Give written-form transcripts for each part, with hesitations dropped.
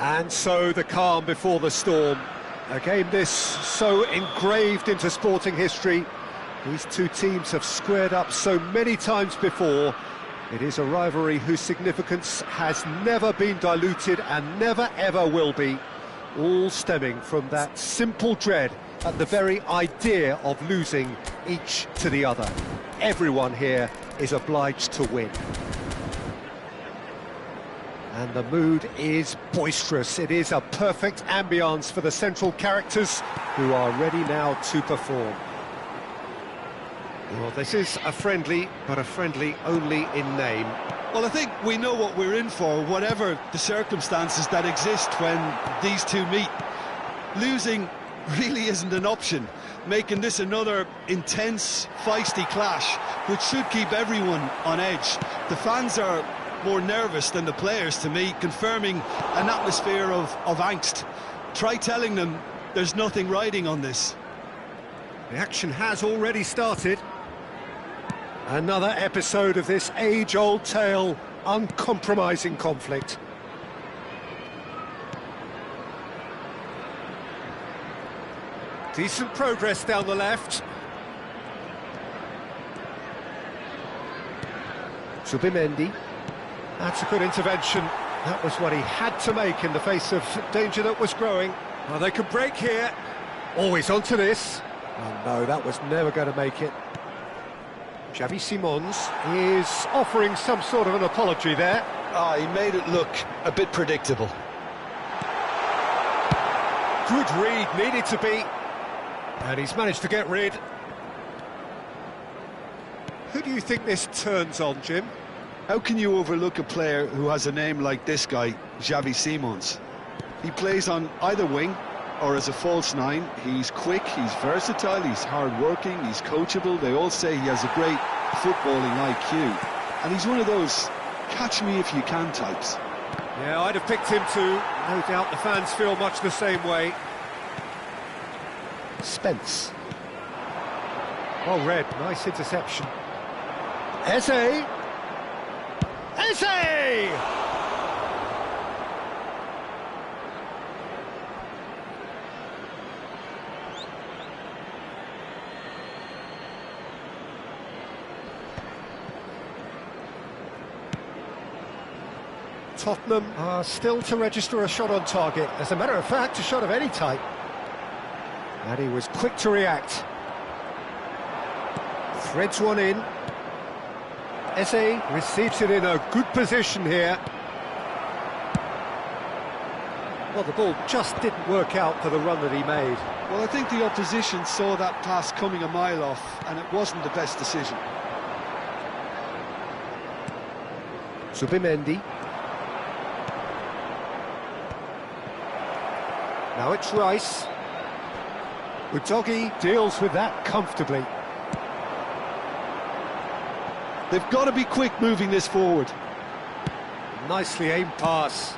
And so the calm before the storm. A game this so engraved into sporting history. These two teams have squared up so many times before. It is a rivalry whose significance has never been diluted and never ever will be. All stemming from that simple dread at the very idea of losing each to the other. Everyone here is obliged to win. And the mood is boisterous. It is a perfect ambience for the central characters who are ready now to perform. Well, this is a friendly, but a friendly only in name. Well, I think we know what we're in for, whatever the circumstances that exist when these two meet. Losing really isn't an option, making this another intense, feisty clash, which should keep everyone on edge. The fans are more nervous than the players, to me, confirming an atmosphere of angst. Try telling them there's nothing riding on this. The action has already started. Another episode of this age-old tale, uncompromising conflict. Decent progress down the left. Zubimendi. That's a good intervention. That was what he had to make in the face of danger that was growing. Well, they could break here. Always onto this. Oh no, that was never going to make it. Xavi Simons is offering some sort of an apology there. He made it look a bit predictable. Good read, needed to be. And he's managed to get rid. Who do you think this turns on, Jim? How can you overlook a player who has a name like this guy, Xavi Simons? He plays on either wing or as a false nine. He's quick, he's versatile, he's hard-working, he's coachable. They all say he has a great footballing IQ. And he's one of those catch-me-if-you-can types. Yeah, I'd have picked him too. No doubt the fans feel much the same way. Spence. Well read, nice interception. Eze! Eze! Tottenham are still to register a shot on target. As a matter of fact, a shot of any type. And he was quick to react. Threads one in. Eze receives it in a good position here. Well, the ball just didn't work out for the run that he made. Well, I think the opposition saw that pass coming a mile off, and it wasn't the best decision. Zubimendi. Now it's Rice. Udogie deals with that comfortably. They've got to be quick moving this forward. Nicely aimed pass.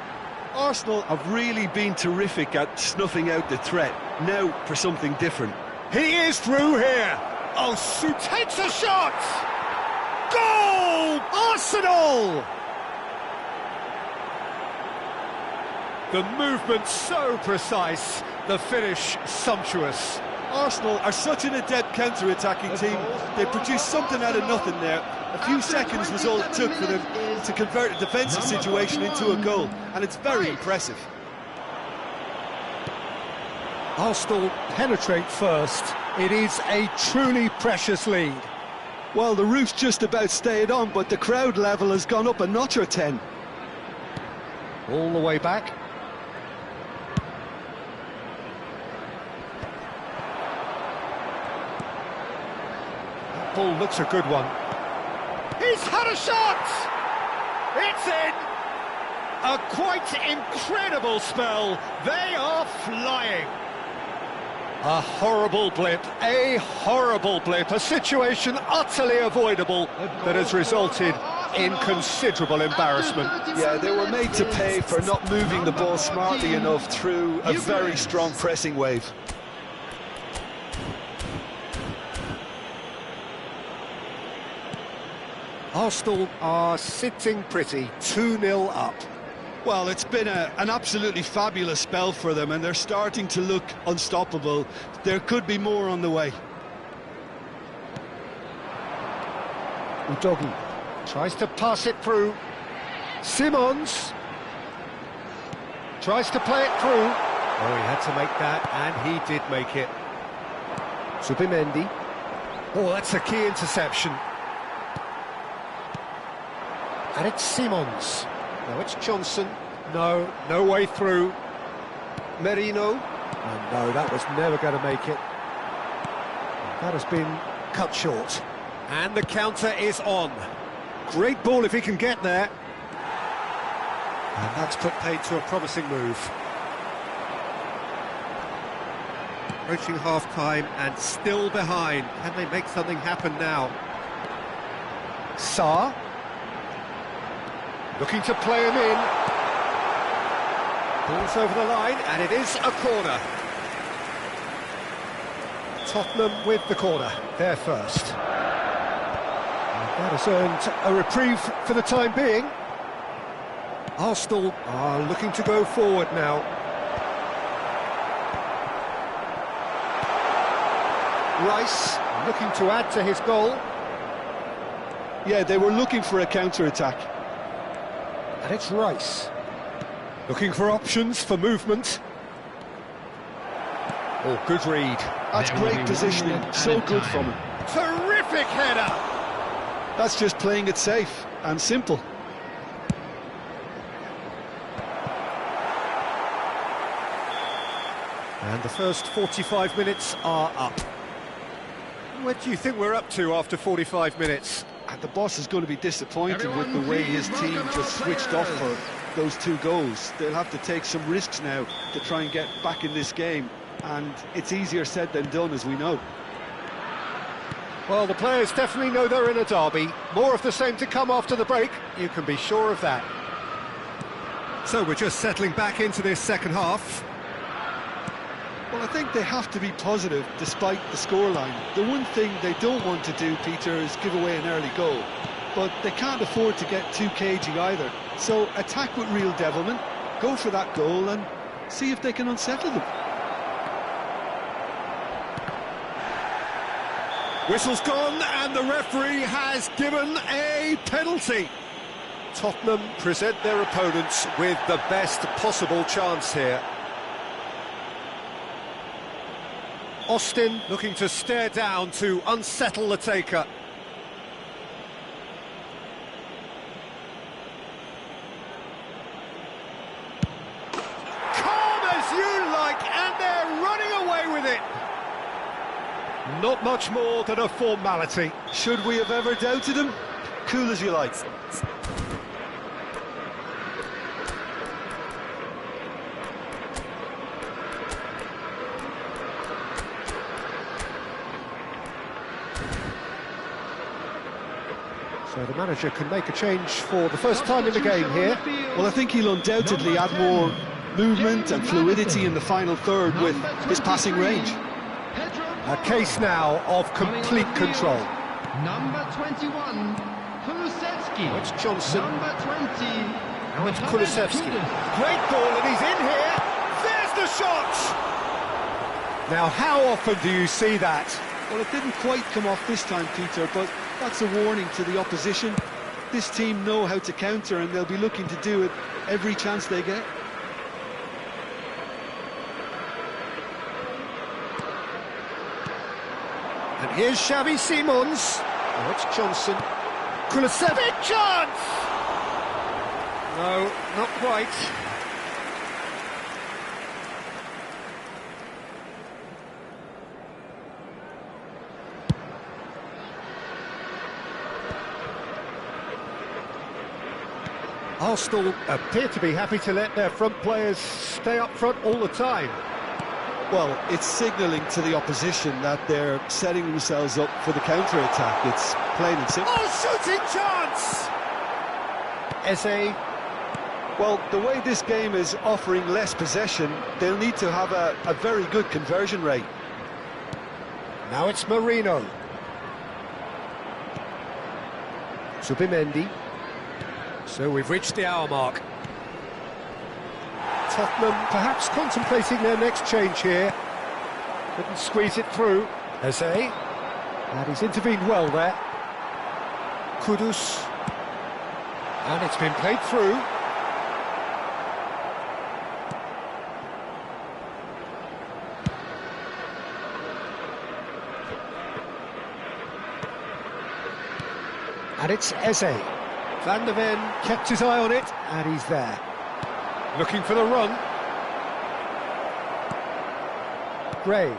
Arsenal have really been terrific at snuffing out the threat. Now for something different. He is through here. Oh, Su takes a shot. Goal! Arsenal! The movement so precise, the finish sumptuous. Arsenal are such an adept counter-attacking team. They produced something out of nothing there. A few seconds was all it took for them to convert a defensive situation into a goal, and it's very impressive. Arsenal penetrate first. It is a truly precious lead. Well, the roof's just about stayed on, but the crowd level has gone up a notch or 10. All the way back. That ball looks a good one. He's had a shot! It's in! A quite incredible spell. They are flying. A horrible blip, a situation utterly avoidable that has resulted in considerable embarrassment. Yeah, they were made to pay for not moving the ball smartly enough through a very strong pressing wave. Arsenal are sitting pretty, 2-0 up. Well, it's been an absolutely fabulous spell for them, and they're starting to look unstoppable. There could be more on the way. Udogi tries to pass it through. Simons tries to play it through. Oh, he had to make that, and he did make it. Subimendi. Oh, that's a key interception. And it's Simons. Now it's Johnson. No, no way through. Merino. Oh, no, that was never going to make it. That has been cut short. And the counter is on. Great ball if he can get there. And that's put paid to a promising move. Approaching half-time and still behind. Can they make something happen now? Sarr. Looking to play him in. Ball's over the line, and it is a corner. Tottenham with the corner, there first. And that has earned a reprieve for the time being. Arsenal are looking to go forward now. Rice looking to add to his goal. Yeah, they were looking for a counter-attack. And it's Rice. Looking for options for movement. Oh, good read. That's great positioning, so good from him. Terrific header! That's just playing it safe and simple. And the first 45 minutes are up. What do you think we're up to after 45 minutes? And the boss is going to be disappointed with the way his team just switched off for those 2 goals. They'll have to take some risks now to try and get back in this game, and it's easier said than done, as we know. Well, the players definitely know they're in a derby. More of the same to come after the break, you can be sure of that. So we're just settling back into this second half. Well, I think they have to be positive despite the scoreline. The one thing they don't want to do, Peter, is give away an early goal. But they can't afford to get too cagey either. So attack with real devilment, go for that goal and see if they can unsettle them. Whistle's gone and the referee has given a penalty. Tottenham present their opponents with the best possible chance here. Austin looking to stare down to unsettle the taker. Calm as you like, and they're running away with it. Not much more than a formality. Should we have ever doubted him? Cool as you like. So the manager can make a change for the first time in the game here. Well, I think he'll undoubtedly add more movement and fluidity in the final third with his passing range. A case now of complete control. Number 21, Kulusevski. It's Johnson. Number 20. Now it's Kulusevski. Great ball, and he's in here. There's the shot! Now, how often do you see that? Well, it didn't quite come off this time, Peter, but that's a warning to the opposition. This team know how to counter, and they'll be looking to do it every chance they get. And here's Xavi Simons. Oh, it's Johnson. Kulusevski, chance! No, not quite. Arsenal appear to be happy to let their front players stay up front all the time. Well, it's signalling to the opposition that they're setting themselves up for the counter-attack. It's plain and simple. Oh, shooting chance! Eze. Well, the way this game is offering less possession, they'll need to have a very good conversion rate. Now it's Marino. Subimendi. So we've reached the hour mark. Tottenham perhaps contemplating their next change here. Couldn't squeeze it through. Eze. And he's intervened well there. Kudus. And it's been played through. And it's Eze. Van der Ven kept his eye on it, and he's there. Looking for the run. Gray.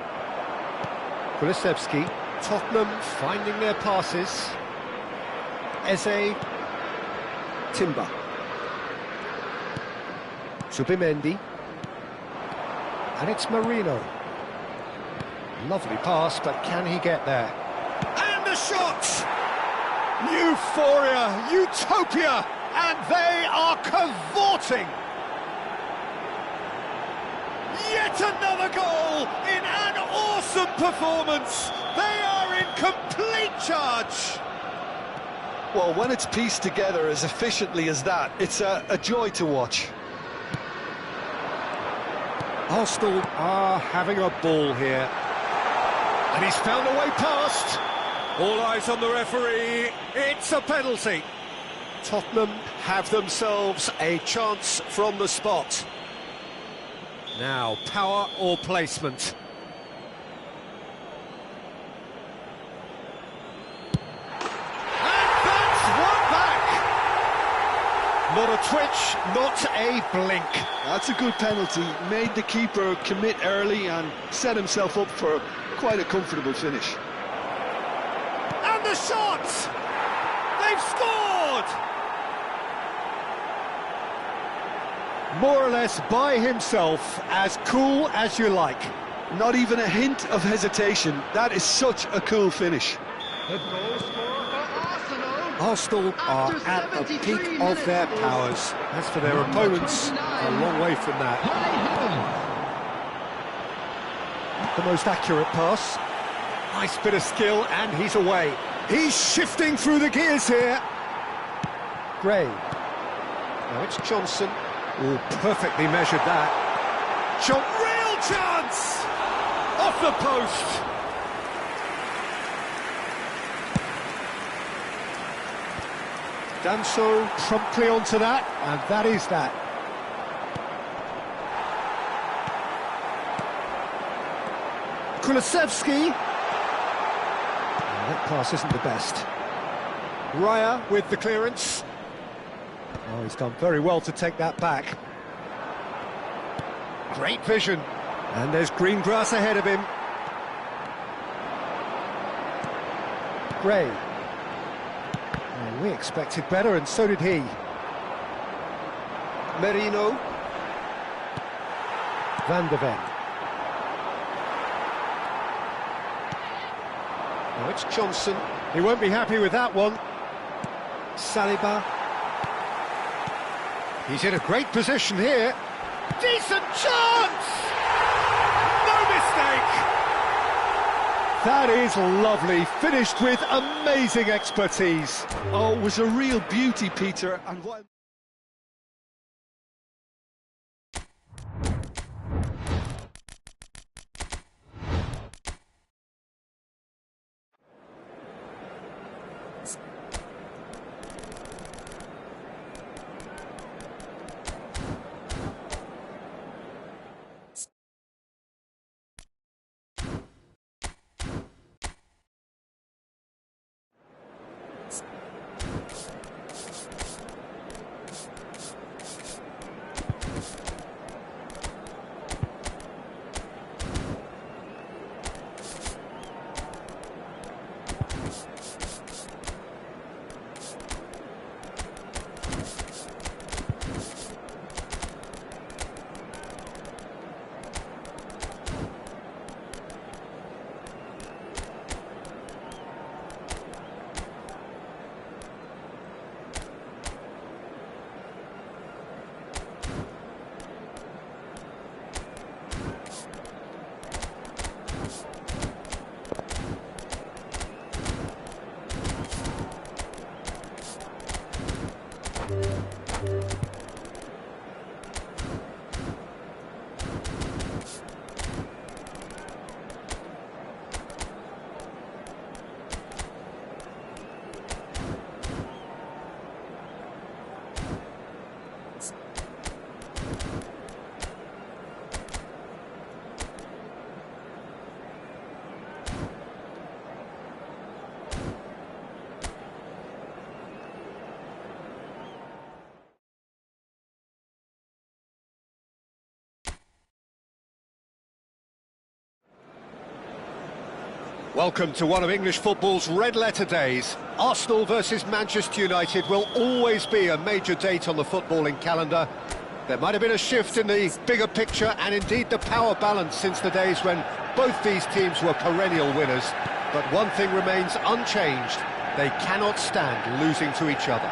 Kulusevski. Tottenham finding their passes. Eze. Timber. Subimendi. And it's Marino. Lovely pass, but can he get there? And the shot! Euphoria, utopia, and they are cavorting! Yet another goal in an awesome performance! They are in complete charge! Well, when it's pieced together as efficiently as that, it's a joy to watch. Arsenal are having a ball here. And he's found a way past. All eyes on the referee. It's a penalty. Tottenham have themselves a chance from the spot. Now, power or placement? And that's one back! Not a twitch, not a blink. That's a good penalty. Made the keeper commit early and set himself up for quite a comfortable finish. And the shot! They've scored! More or less by himself, as cool as you like. Not even a hint of hesitation. That is such a cool finish. The goal scorer for Arsenal. Arsenal are at the peak of their powers. As for their opponents, a long way from that. The most accurate pass. Nice bit of skill, and he's away. He's shifting through the gears here. Gray. Now it's Johnson. Oh, perfectly measured that. Shot, real chance! Off the post. Danso promptly onto that, and that is that. Kulusevski. That pass isn't the best. Raya with the clearance. Oh, he's done very well to take that back. Great vision. And there's green grass ahead of him. Gray. And we expected better, and so did he. Merino. Van der Ven. Now it's Johnson. He won't be happy with that one. Saliba. He's in a great position here. Decent chance! No mistake! That is lovely, finished with amazing expertise. Oh, it was a real beauty, Peter, and what... Welcome to one of English football's red-letter days. Arsenal versus Manchester United will always be a major date on the footballing calendar. There might have been a shift in the bigger picture and indeed the power balance since the days when both these teams were perennial winners. But one thing remains unchanged: they cannot stand losing to each other.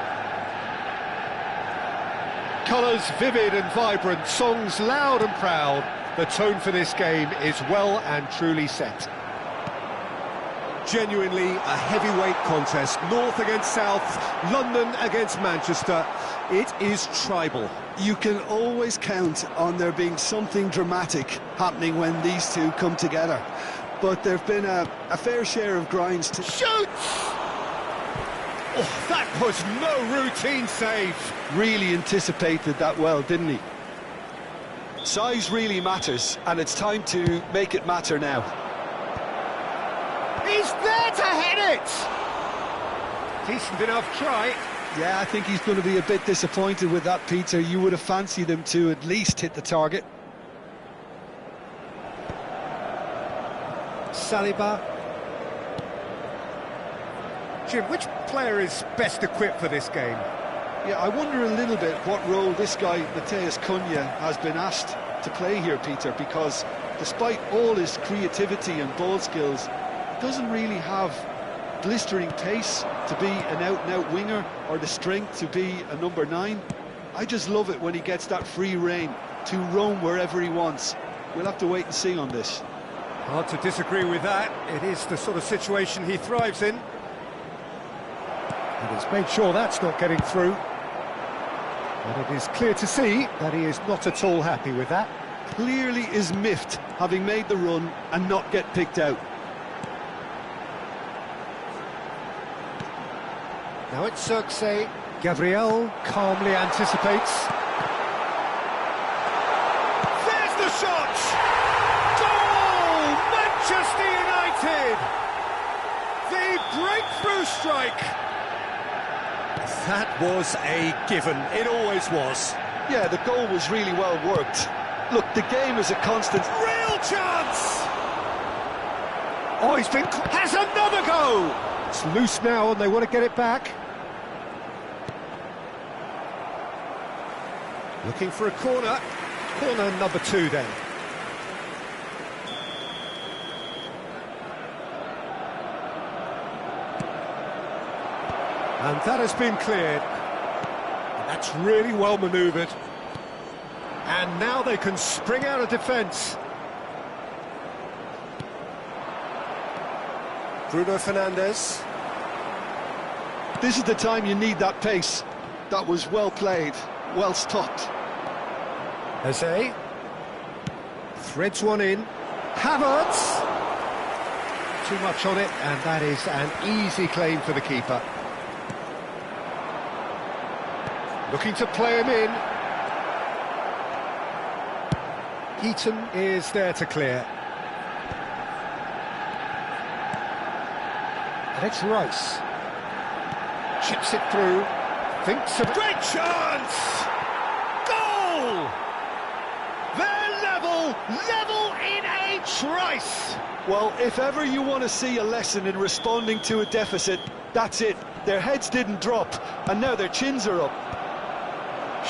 Colours vivid and vibrant, songs loud and proud. The tone for this game is well and truly set. Genuinely a heavyweight contest, North against South, London against Manchester. It is tribal. You can always count on there being something dramatic happening when these two come together. But there have been a fair share of grinds to... Shoots! Oh, that was no routine save. Really anticipated that well, didn't he? Size really matters, and it's time to make it matter now. He's there to head it! Decent enough try. Yeah, I think he's going to be a bit disappointed with that, Peter. You would have fancied him to at least hit the target. Saliba. Jim, which player is best equipped for this game? Yeah, I wonder a little bit what role this guy, Matheus Cunha, has been asked to play here, Peter, because despite all his creativity and ball skills, he doesn't really have blistering pace to be an out-and-out winger or the strength to be a number 9. I just love it when he gets that free rein to roam wherever he wants. We'll have to wait and see on this. Hard to disagree with that. It is the sort of situation he thrives in. And he's made sure that's not getting through. But it is clear to see that he is not at all happy with that. Clearly is miffed having made the run and not get picked out. Now it's Xerxes. Gabriel calmly anticipates. There's the shot! Goal! Manchester United! The breakthrough strike! That was a given. It always was. Yeah, the goal was really well worked. Look, the game is a constant. Real chance! Oh, has another go! It's loose now and they want to get it back. Looking for a corner. Corner number 2 then. And that has been cleared. That's really well manoeuvred. And now they can spring out of defence. Bruno Fernandes. This is the time you need that pace. That was well played, well stopped. Jose. Threads one in. Havertz. Too much on it, and that is an easy claim for the keeper. Looking to play him in. Heaton is there to clear. And it's Rice. Chips it through. Thinks of... Great chance! Goal! They're level in a trice! Well, if ever you want to see a lesson in responding to a deficit, that's it. Their heads didn't drop, and now their chins are up.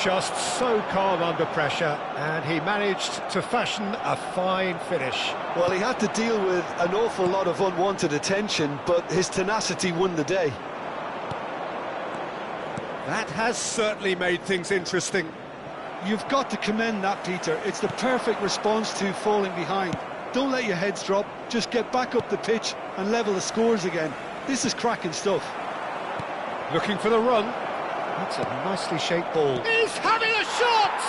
Just so calm under pressure, and he managed to fashion a fine finish. Well, he had to deal with an awful lot of unwanted attention, but his tenacity won the day. That has certainly made things interesting. You've got to commend that, Peter. It's the perfect response to falling behind. Don't let your heads drop, just get back up the pitch and level the scores again. This is cracking stuff. Looking for the run. That's a nicely shaped ball. He's having a shot!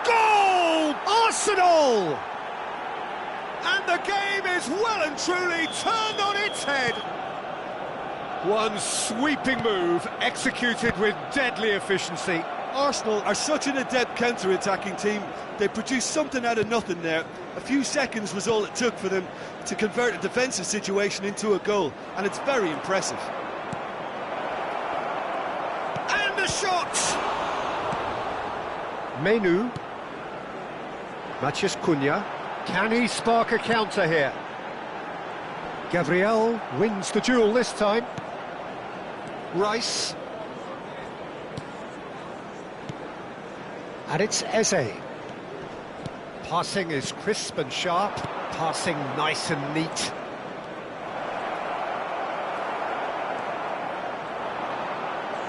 Goal! Arsenal! And the game is well and truly turned on its head. One sweeping move, executed with deadly efficiency. Arsenal are such an adept counter-attacking team. They produced something out of nothing there. A few seconds was all it took for them to convert a defensive situation into a goal, and it's very impressive. Shot! Menu. Matheus Cunha. Can he spark a counter here? Gabriel wins the duel this time. Rice. And it's Eze. Passing is crisp and sharp. Passing nice and neat.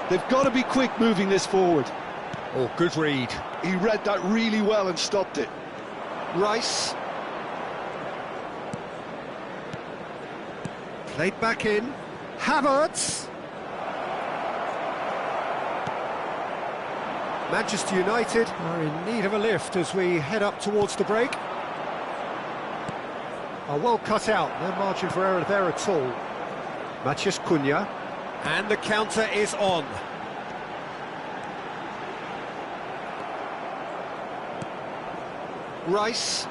They've got to be quick moving this forward. Oh, good read. He read that really well and stopped it. Rice. Played back in. Havertz. Manchester United are in need of a lift as we head up towards the break. Oh, well cut out, no margin for error there at all. Matheus Cunha. And the counter is on. Rice.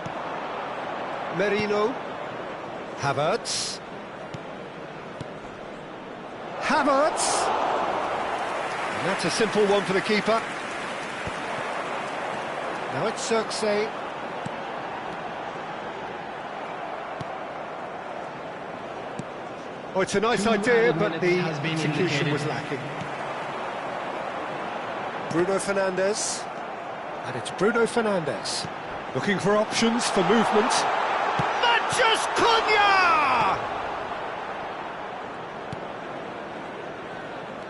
Merino. Havertz. Havertz! And that's a simple one for the keeper. Now it's Xerxes. Oh, it's a nice idea, but the execution was lacking. Bruno Fernandes. And it's Bruno Fernandes. Looking for options for movement. Matheus Cunha!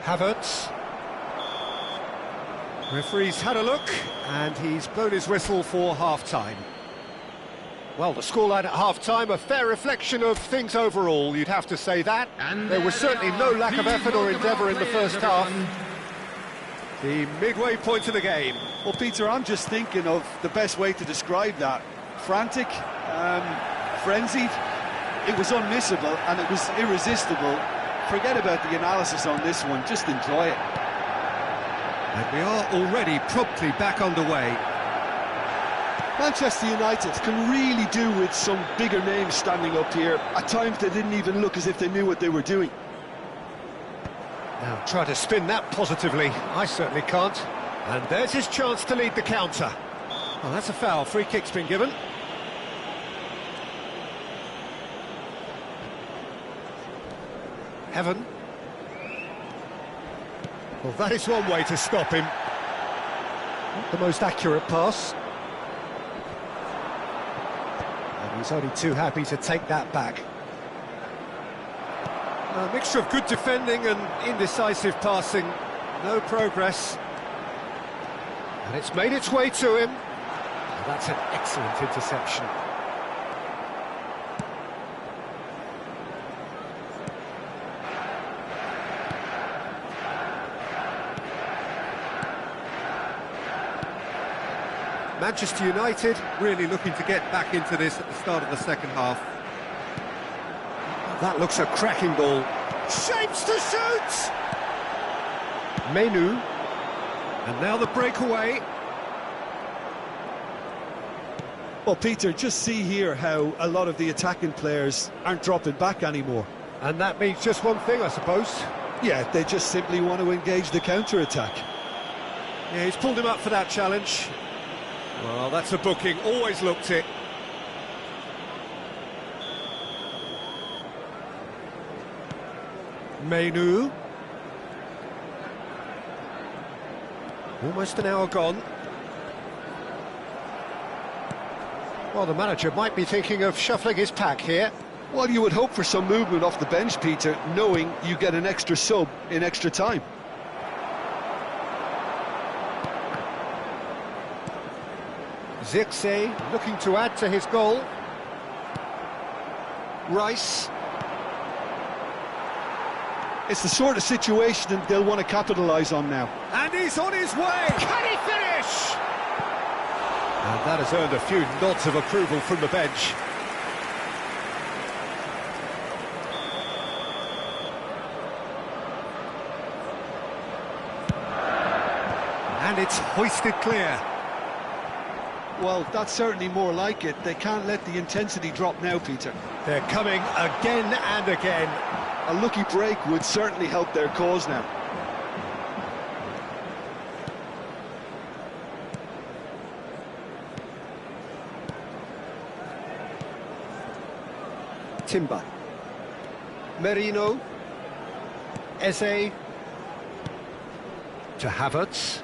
Havertz. Referee's had a look, and he's blown his whistle for half-time. Well, the scoreline at half-time, a fair reflection of things overall, you'd have to say that. And there was certainly no lack of effort or endeavour in the first half. The midway point of the game. Well, Peter, I'm just thinking of the best way to describe that. Frantic, frenzied. It was unmissable and it was irresistible. Forget about the analysis on this one, just enjoy it. And we are already promptly back underway. Manchester United can really do with some bigger names standing up here. At times they didn't even look as if they knew what they were doing. Now try to spin that positively. I certainly can't. And there's his chance to lead the counter. Well, that's a foul. Free kick's been given. Heaven. Well, that is one way to stop him. Not the most accurate pass. And he's only too happy to take that back. A mixture of good defending and indecisive passing. No progress. And it's made its way to him. And that's an excellent interception. Manchester United really looking to get back into this at the start of the second half. That looks a cracking ball. Shapes to shoot! Menu. And now the breakaway. Well, Peter, just see here how a lot of the attacking players aren't dropping back anymore. And that means just one thing, I suppose. Yeah, they just simply want to engage the counter-attack. Yeah, he's pulled him up for that challenge. Well, that's a booking, always looked it. Menu. Almost an hour gone. Well, the manager might be thinking of shuffling his pack here. Well, you would hope for some movement off the bench, Peter, knowing you get an extra sub in extra time. Xerxes looking to add to his goal. Rice. It's the sort of situation that they'll want to capitalise on now. And he's on his way! Can he finish? And that has earned a few nods of approval from the bench. And it's hoisted clear. Well, that's certainly more like it. They can't let the intensity drop now, Peter. They're coming again and again. A lucky break would certainly help their cause now. Timber. Merino. Eze. To Havertz.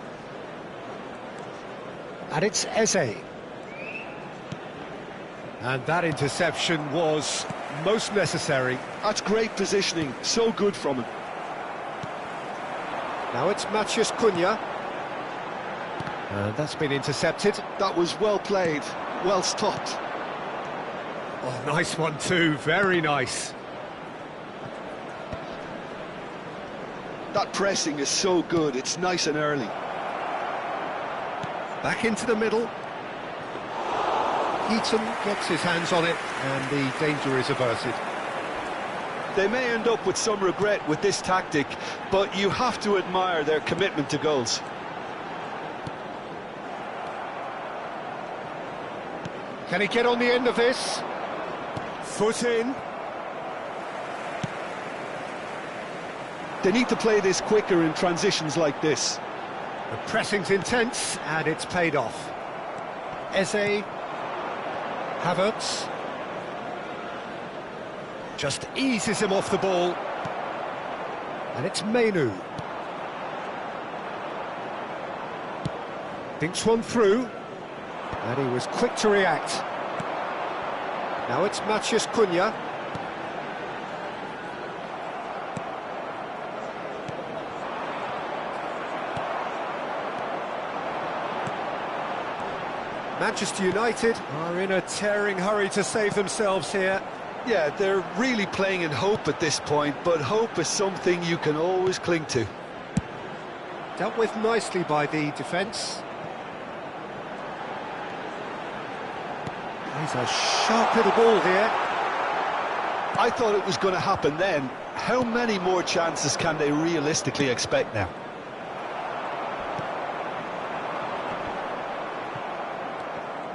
And it's Eze. And that interception was most necessary. That's great positioning, so good from him. Now it's Matheus Cunha. And that's been intercepted. That was well played, well stopped. Oh, nice one too, very nice. That pressing is so good, it's nice and early. Back into the middle. Heaton gets his hands on it, and the danger is averted. They may end up with some regret with this tactic, but you have to admire their commitment to goals. Can he get on the end of this? Foot in. They need to play this quicker in transitions like this. The pressing's intense, and it's paid off. Eze. Havertz. Just eases him off the ball. And it's Menu. Thinks one through. And he was quick to react. Now it's Matheus Cunha. Manchester United are in a tearing hurry to save themselves here. Yeah, they're really playing in hope at this point, but hope is something you can always cling to. Dealt with nicely by the defence. He's a sharp little ball here. I thought it was going to happen then. How many more chances can they realistically expect now?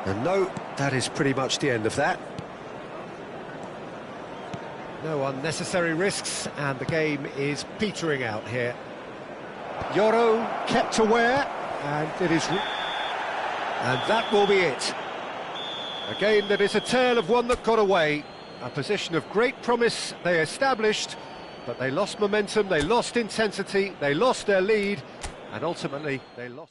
And no, that is pretty much the end of that. No unnecessary risks, and the game is petering out here. Yoro kept aware, and it is... And that will be it. A game that is a tale of one that got away. A position of great promise they established, but they lost momentum, they lost intensity, they lost their lead, and ultimately they lost...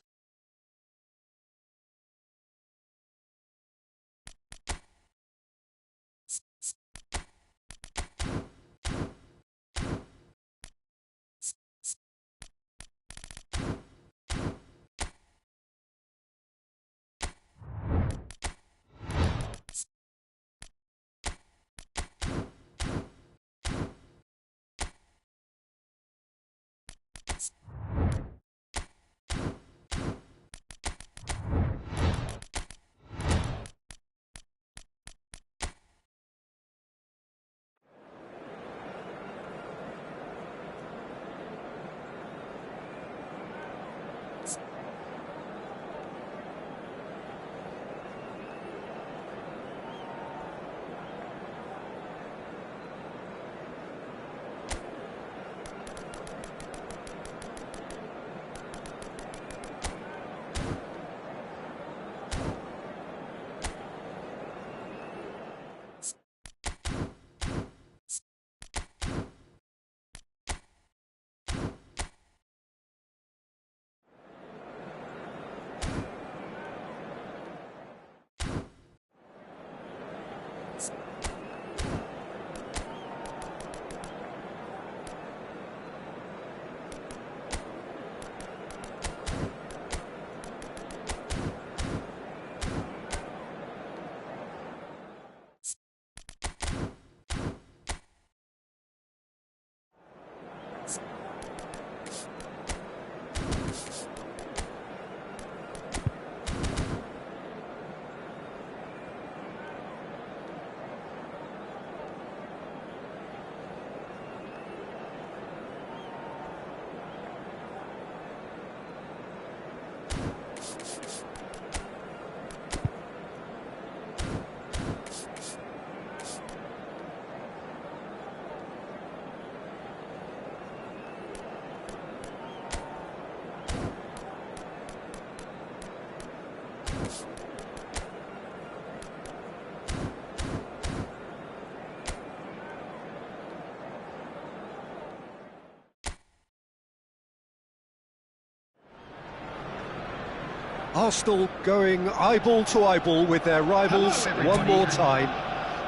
Arsenal going eyeball to eyeball with their rivals one more time.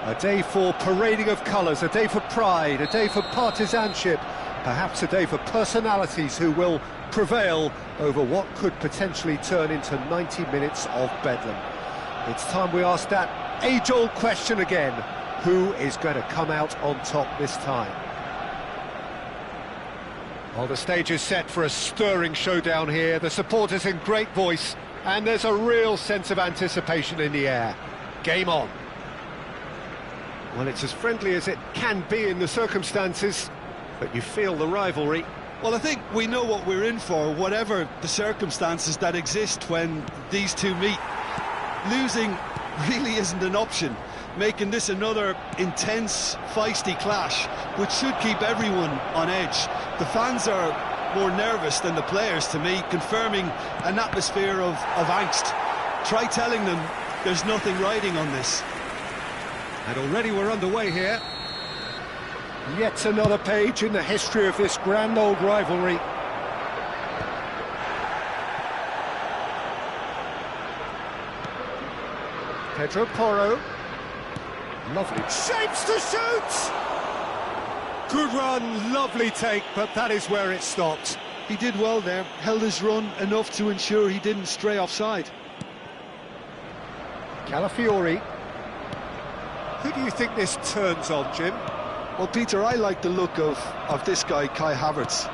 A day for parading of colours, a day for pride, a day for partisanship, perhaps a day for personalities who will prevail over what could potentially turn into 90 minutes of bedlam. It's time we ask that age-old question again: who is going to come out on top this time? Well, the stage is set for a stirring showdown here. The supporters in great voice, and there's a real sense of anticipation in the air. Game on. Well, it's as friendly as it can be in the circumstances, but you feel the rivalry. Well, I think we know what we're in for, whatever the circumstances that exist when these two meet. Losing really isn't an option, making this another intense, feisty clash, which should keep everyone on edge. The fans are more nervous than the players, to me, confirming an atmosphere of angst. Try telling them there's nothing riding on this. And already we're underway here. Yet another page in the history of this grand old rivalry. Pedro Porro. Lovely shapes to shoot! Good run, lovely take, but that is where it stopped. He did well there, held his run enough to ensure he didn't stray offside. Calafiori. Who do you think this turns on, Jim? Well, Peter, I like the look of this guy, Kai Havertz.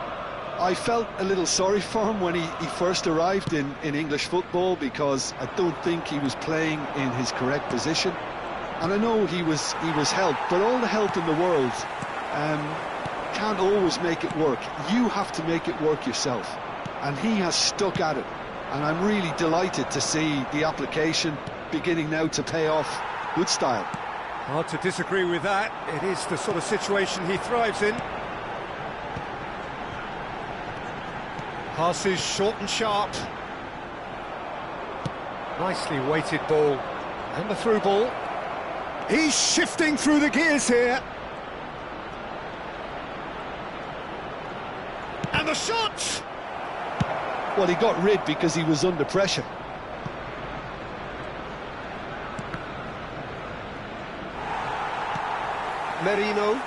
I felt a little sorry for him when he first arrived in English football, because I don't think he was playing in his correct position. And I know he was helped, but all the help in the world can't always make it work. You have to make it work yourself. And he has stuck at it. And I'm really delighted to see the application beginning now to pay off with style. Hard to disagree with that. It is the sort of situation he thrives in. Passes short and sharp. Nicely weighted ball. And the through ball. He's shifting through the gears here. And the shot! Well, he got rid because he was under pressure. Merino.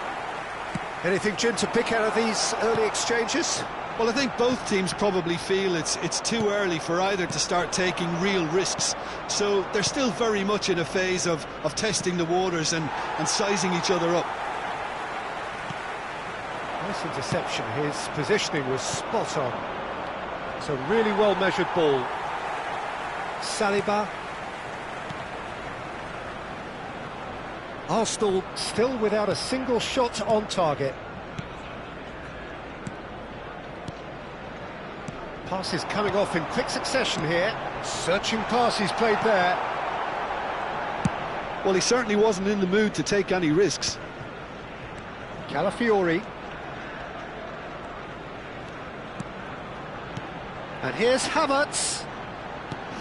Anything, Jim, to pick out of these early exchanges? Well, I think both teams probably feel it's too early for either to start taking real risks. So they're still very much in a phase of testing the waters and sizing each other up. Nice interception. His positioning was spot on. It's a really well-measured ball. Saliba. Arsenal still without a single shot on target. Passes coming off in quick succession here. Searching pass he's played there. Well, he certainly wasn't in the mood to take any risks. Calafiori. And here's Havertz.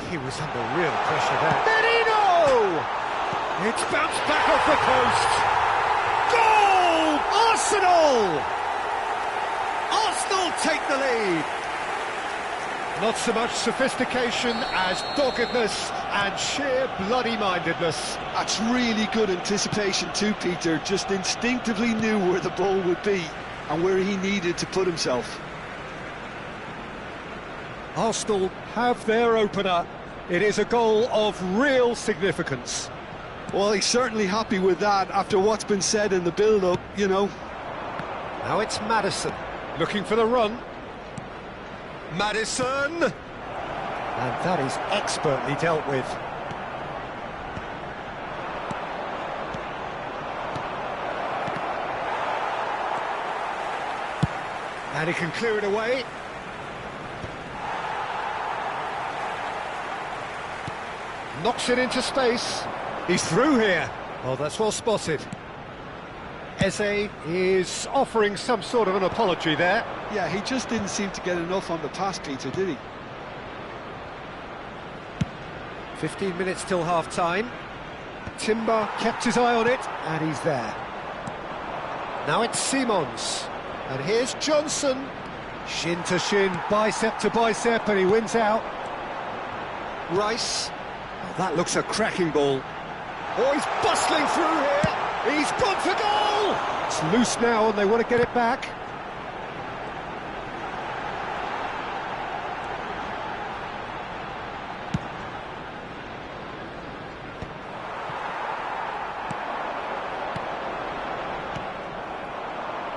He was under real pressure there. Merino! It's bounced back off the post. Goal! Arsenal! Arsenal take the lead. Not so much sophistication as doggedness and sheer bloody-mindedness. That's really good anticipation too, Peter. Just instinctively knew where the ball would be and where he needed to put himself. Arsenal have their opener. It is a goal of real significance. Well, he's certainly happy with that after what's been said in the build-up, you know. Now it's Maddison, looking for the run. Maddison! And that is expertly dealt with. And he can clear it away. Knocks it into space. He's through here. Oh, that's well spotted. Eze is offering some sort of an apology there. Yeah, he just didn't seem to get enough on the pass, Peter, did he? 15 minutes till half-time. Timber kept his eye on it, and he's there. Now it's Simons. And here's Johnson. Shin to shin, bicep to bicep, and he wins out. Rice. Oh, that looks a cracking ball. Oh, he's bustling through here. He's gone for goal. It's loose now and they want to get it back.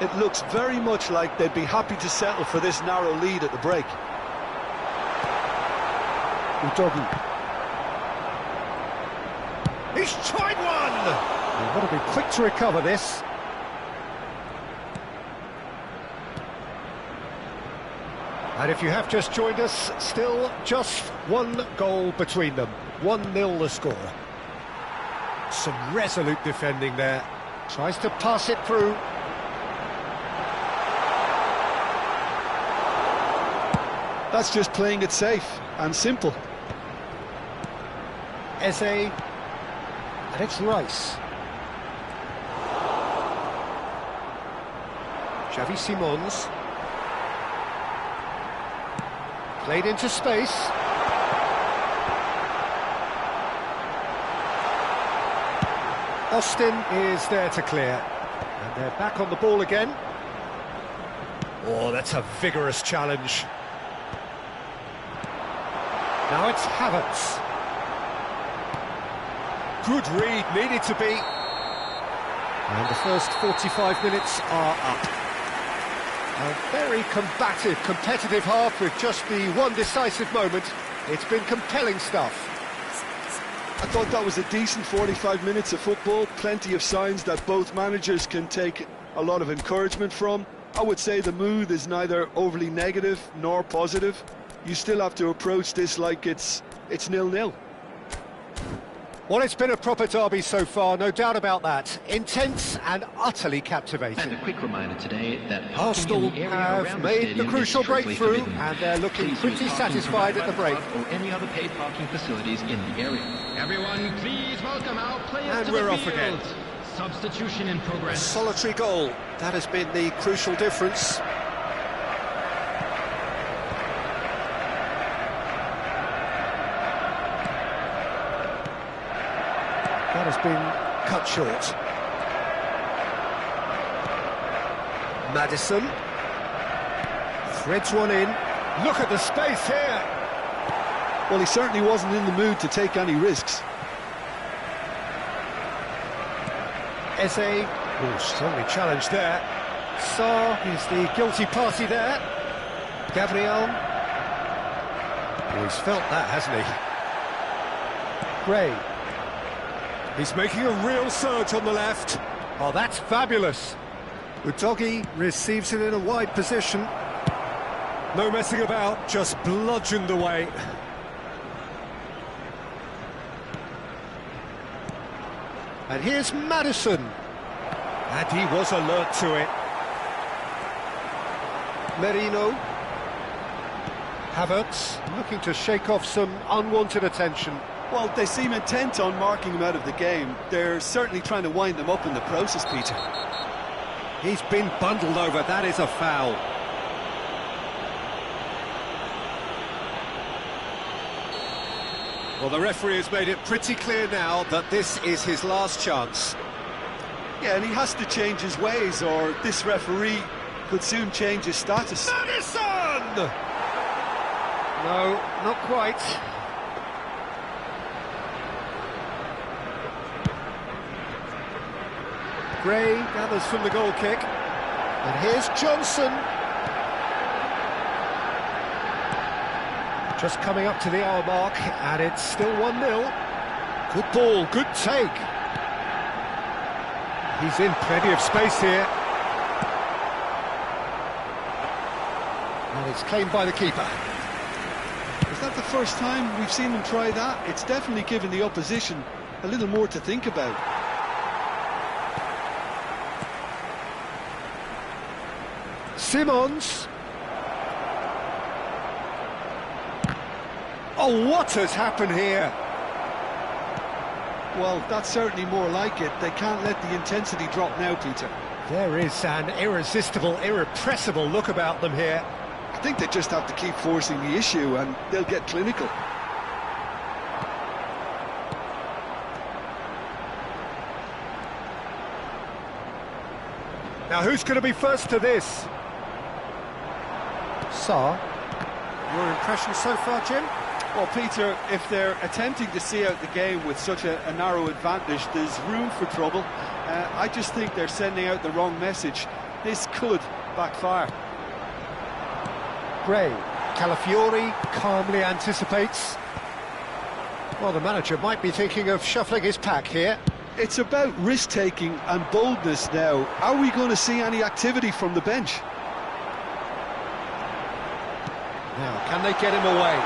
It looks very much like they'd be happy to settle for this narrow lead at the break. Udogi. He's tried one! They've got to be quick to recover this. And if you have just joined us, still just one goal between them. 1-0 the score. Some resolute defending there. Tries to pass it through. That's just playing it safe and simple. Eze, and it's Rice. Xavi Simons. Played into space. Austin is there to clear. And they're back on the ball again. Oh, that's a vigorous challenge. Now it's Havertz. Good read, needed to be. And the first 45 minutes are up. A very combative, competitive half with just the one decisive moment. It's been compelling stuff. I thought that was a decent 45 minutes of football. Plenty of signs that both managers can take a lot of encouragement from. I would say the mood is neither overly negative nor positive. You still have to approach this like it's 0-0. Well, it's been a proper derby so far, no doubt about that. Intense and utterly captivating. And a quick reminder today that Arsenal have made the crucial breakthrough, and they're looking pretty satisfied at the break. Or any other paid parking facilities in the area. Everyone, please welcome our players And to we're the off field. again. Substitution in A progress. solitary goal, that has been the crucial difference. That has been cut short. Maddison threads one in. Look at the space here. Well, he certainly wasn't in the mood to take any risks. Eze, oh, strongly challenged there. Sarr is the guilty party there. Gabriel. Oh, he's felt that, hasn't he? Gray. He's making a real surge on the left. Oh, that's fabulous. Udogi receives it in a wide position. No messing about, just bludgeoned away. And here's Maddison. And he was alert to it. Merino. Havertz looking to shake off some unwanted attention. Well, they seem intent on marking him out of the game. They're certainly trying to wind him up in the process, Peter. He's been bundled over, that is a foul. Well, the referee has made it pretty clear now that this is his last chance. Yeah, and he has to change his ways, or this referee could soon change his status. Maddison! No, not quite. Gray gathers from the goal kick. And here's Johnson. Just coming up to the hour mark, and it's still 1-0. Good ball, good take. He's in plenty of space here. And it's claimed by the keeper. Is that the first time we've seen them try that? It's definitely given the opposition a little more to think about. Simons. Oh, what has happened here? Well, that's certainly more like it. They can't let the intensity drop now, Peter. There is an irresistible, irrepressible look about them here. I think they just have to keep forcing the issue and they'll get clinical. Now who's going to be first to this? Saar, your impression so far, Jim? Well, Peter, if they're attempting to see out the game with such a narrow advantage, there's room for trouble. I just think they're sending out the wrong message. This could backfire. Gray, Calafiori calmly anticipates. Well, the manager might be thinking of shuffling his pack here. It's about risk-taking and boldness now. Are we going to see any activity from the bench? Now, can they get him away?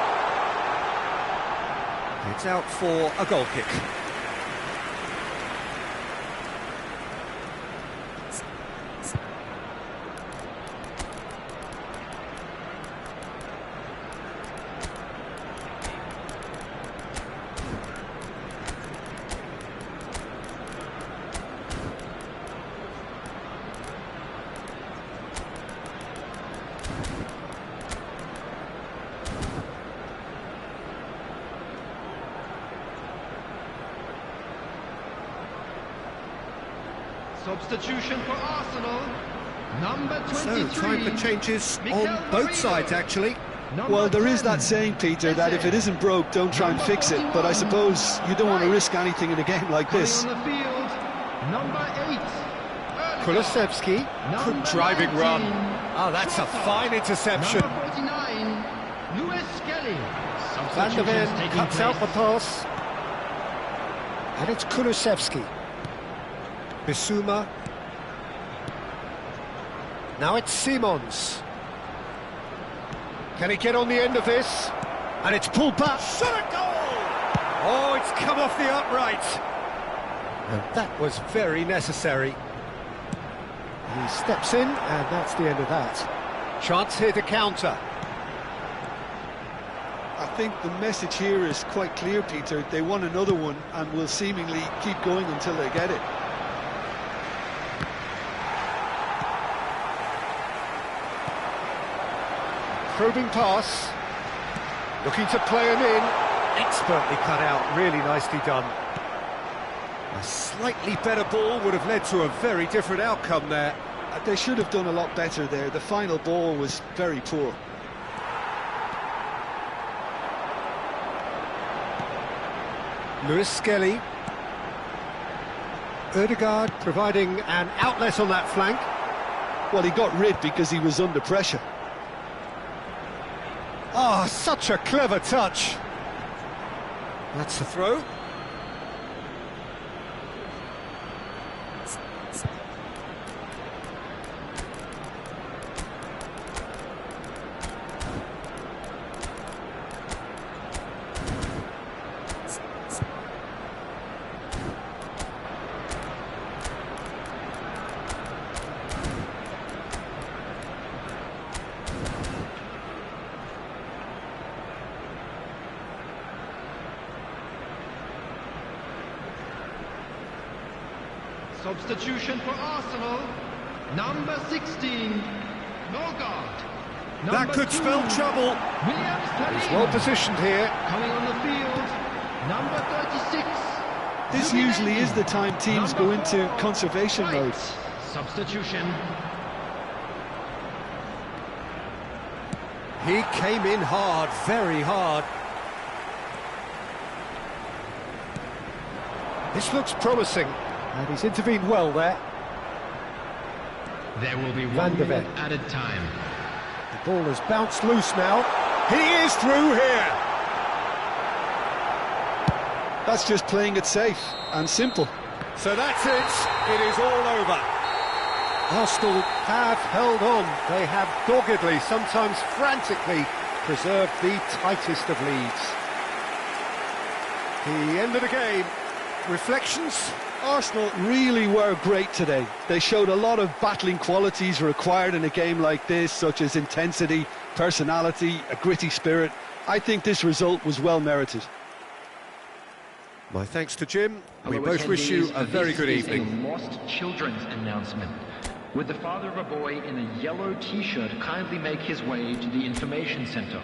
It's out for a goal kick. Substitution for Arsenal. Number 23. So, time for changes on both sides, actually. Well, there is that saying, Peter, that if it isn't broke, don't try and fix it. But I suppose you don't want to risk anything in a game like this. On the field, number 8. Kulusevski, good driving run. Oh, that's a fine interception. Number 49, Lewis Skelly. Van der Ven Substitutions taking cuts out the place. pass. And it's Kulusevski. Bissouma. Now it's Simons. Can he get on the end of this? And it's pulled back. Shot a goal! Oh, it's come off the upright. And that was very necessary. He steps in, and that's the end of that. Chance here to counter. I think the message here is quite clear, Peter. They want another one and will seemingly keep going until they get it. Probing pass, looking to play him in, expertly cut out, really nicely done. A slightly better ball would have led to a very different outcome there. They should have done a lot better there. The final ball was very poor. Lewis Skelly. Ødegaard providing an outlet on that flank. Well, he got rid because he was under pressure. Ah, such a clever touch. That's the throw. Substitution for Arsenal. Number 16, Norgard. That could spell trouble. He's well positioned here. Coming on the field, number 36. This usually is the time teams go into conservation mode. Substitution. He came in hard, very hard. This looks promising, and he's intervened well there. There will be Van 1 der Ven. minute added time. The ball has bounced loose now. He is through here. That's just playing it safe and simple. So that's it. It is all over. Arsenal have held on. They have doggedly, sometimes frantically, preserved the tightest of leads. The end of the game. Reflections? Arsenal really were great today. They showed a lot of battling qualities required in a game like this, such as intensity, personality, a gritty spirit. I think this result was well merited. My thanks to Jim. We Hello, both wish you attendees. a very good This is evening. a lost children's announcement. Would the father of a boy in a yellow t-shirt kindly make his way to the information center?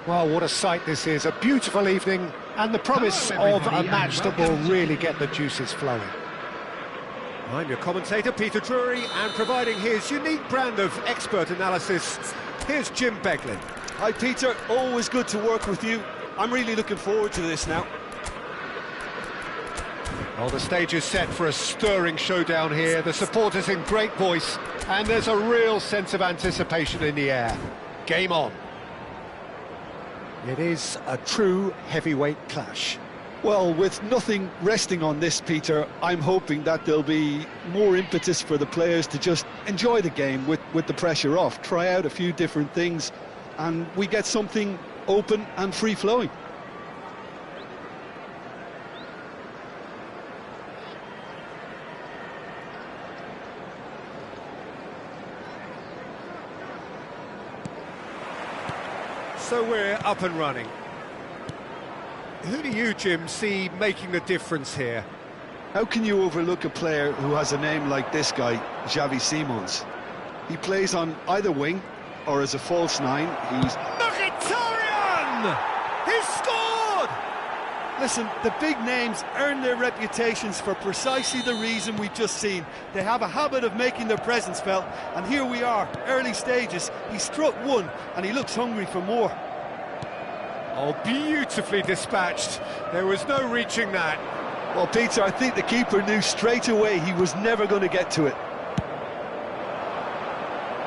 Well, what a sight this is, a beautiful evening, and the promise Hello, of a everybody, match and that will welcome to- really get the juices flowing. I'm your commentator, Peter Drury, and providing his unique brand of expert analysis, here's Jim Beglin. Hi Peter, always good to work with you. I'm really looking forward to this now. Well, the stage is set for a stirring showdown here, the supporters in great voice, and there's a real sense of anticipation in the air. Game on. It is a true heavyweight clash. Well, with nothing resting on this, Peter, I'm hoping that there'll be more impetus for the players to just enjoy the game with the pressure off, try out a few different things, and we get something open and free-flowing. So we're up and running. Who do you, Jim, see making the difference here? How can you overlook a player who has a name like this guy, Xavi Simons? He plays on either wing or as a false nine. He's... Mkhitaryan! He's scored! Listen, the big names earn their reputations for precisely the reason we've just seen. They have a habit of making their presence felt, and here we are, early stages. He struck one, and he looks hungry for more. Oh, beautifully dispatched. There was no reaching that. Well, Peter, I think the keeper knew straight away he was never going to get to it.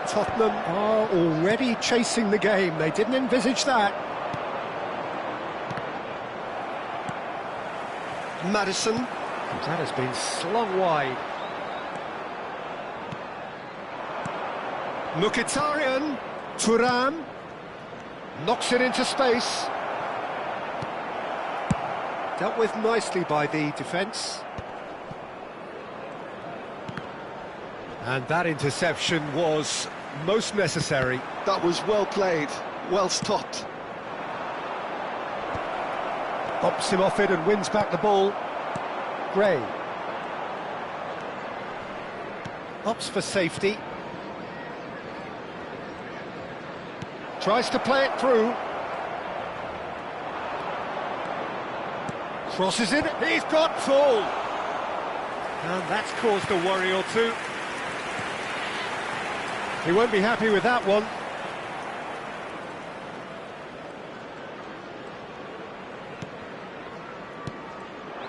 Tottenham are already chasing the game. They didn't envisage that. Maddison. That has been slung wide. Mkhitaryan. Thuram. Knocks it into space. Dealt with nicely by the defence. And that interception was most necessary. That was well played, well stopped. Bops him off it and wins back the ball. Gray. Opts for safety. Tries to play it through. Crosses it. He's got full. And that's caused a worry or two. He won't be happy with that one.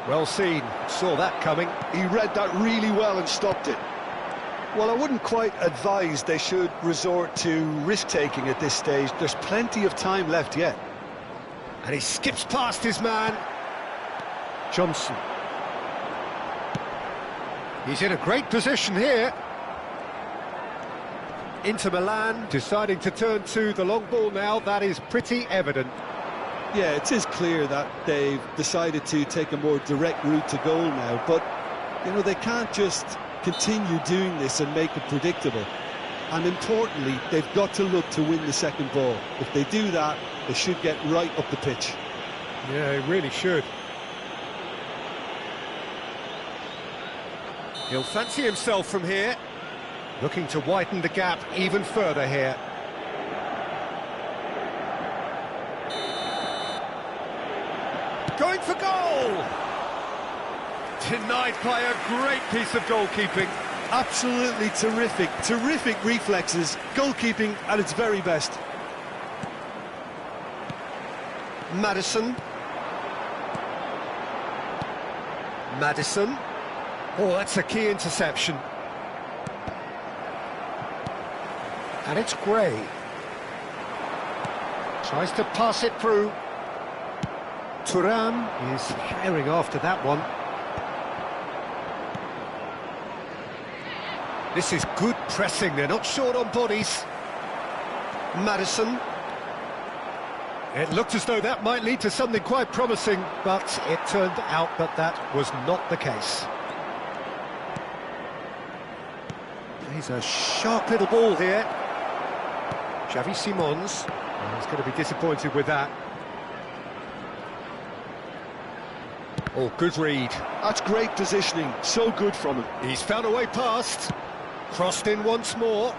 Well seen, saw that coming. He read that really well and stopped it. Well, I wouldn't quite advise they should resort to risk-taking at this stage. There's plenty of time left yet. And he skips past his man. Johnson. He's in a great position here. Inter Milan deciding to turn to the long ball now. That is pretty evident. Yeah, it is clear that they've decided to take a more direct route to goal now, but, you know, they can't just continue doing this and make it predictable. And importantly, they've got to look to win the second ball. If they do that, they should get right up the pitch. Yeah, he really should. He'll fancy himself from here. Looking to widen the gap even further here. Going for goal! Denied by a great piece of goalkeeping. Absolutely terrific, terrific reflexes. Goalkeeping at its very best. Maddison. Maddison. Oh, that's a key interception. And it's Gray. Tries to pass it through. Thuram is firing after that one. This is good pressing, they're not short on bodies. Maddison. It looked as though that might lead to something quite promising, but it turned out that that was not the case. He's a sharp little ball here. Xavi Simons. Oh, he's going to be disappointed with that. Oh, good read. That's great positioning, so good from him. He's found a way past. Crossed in once more.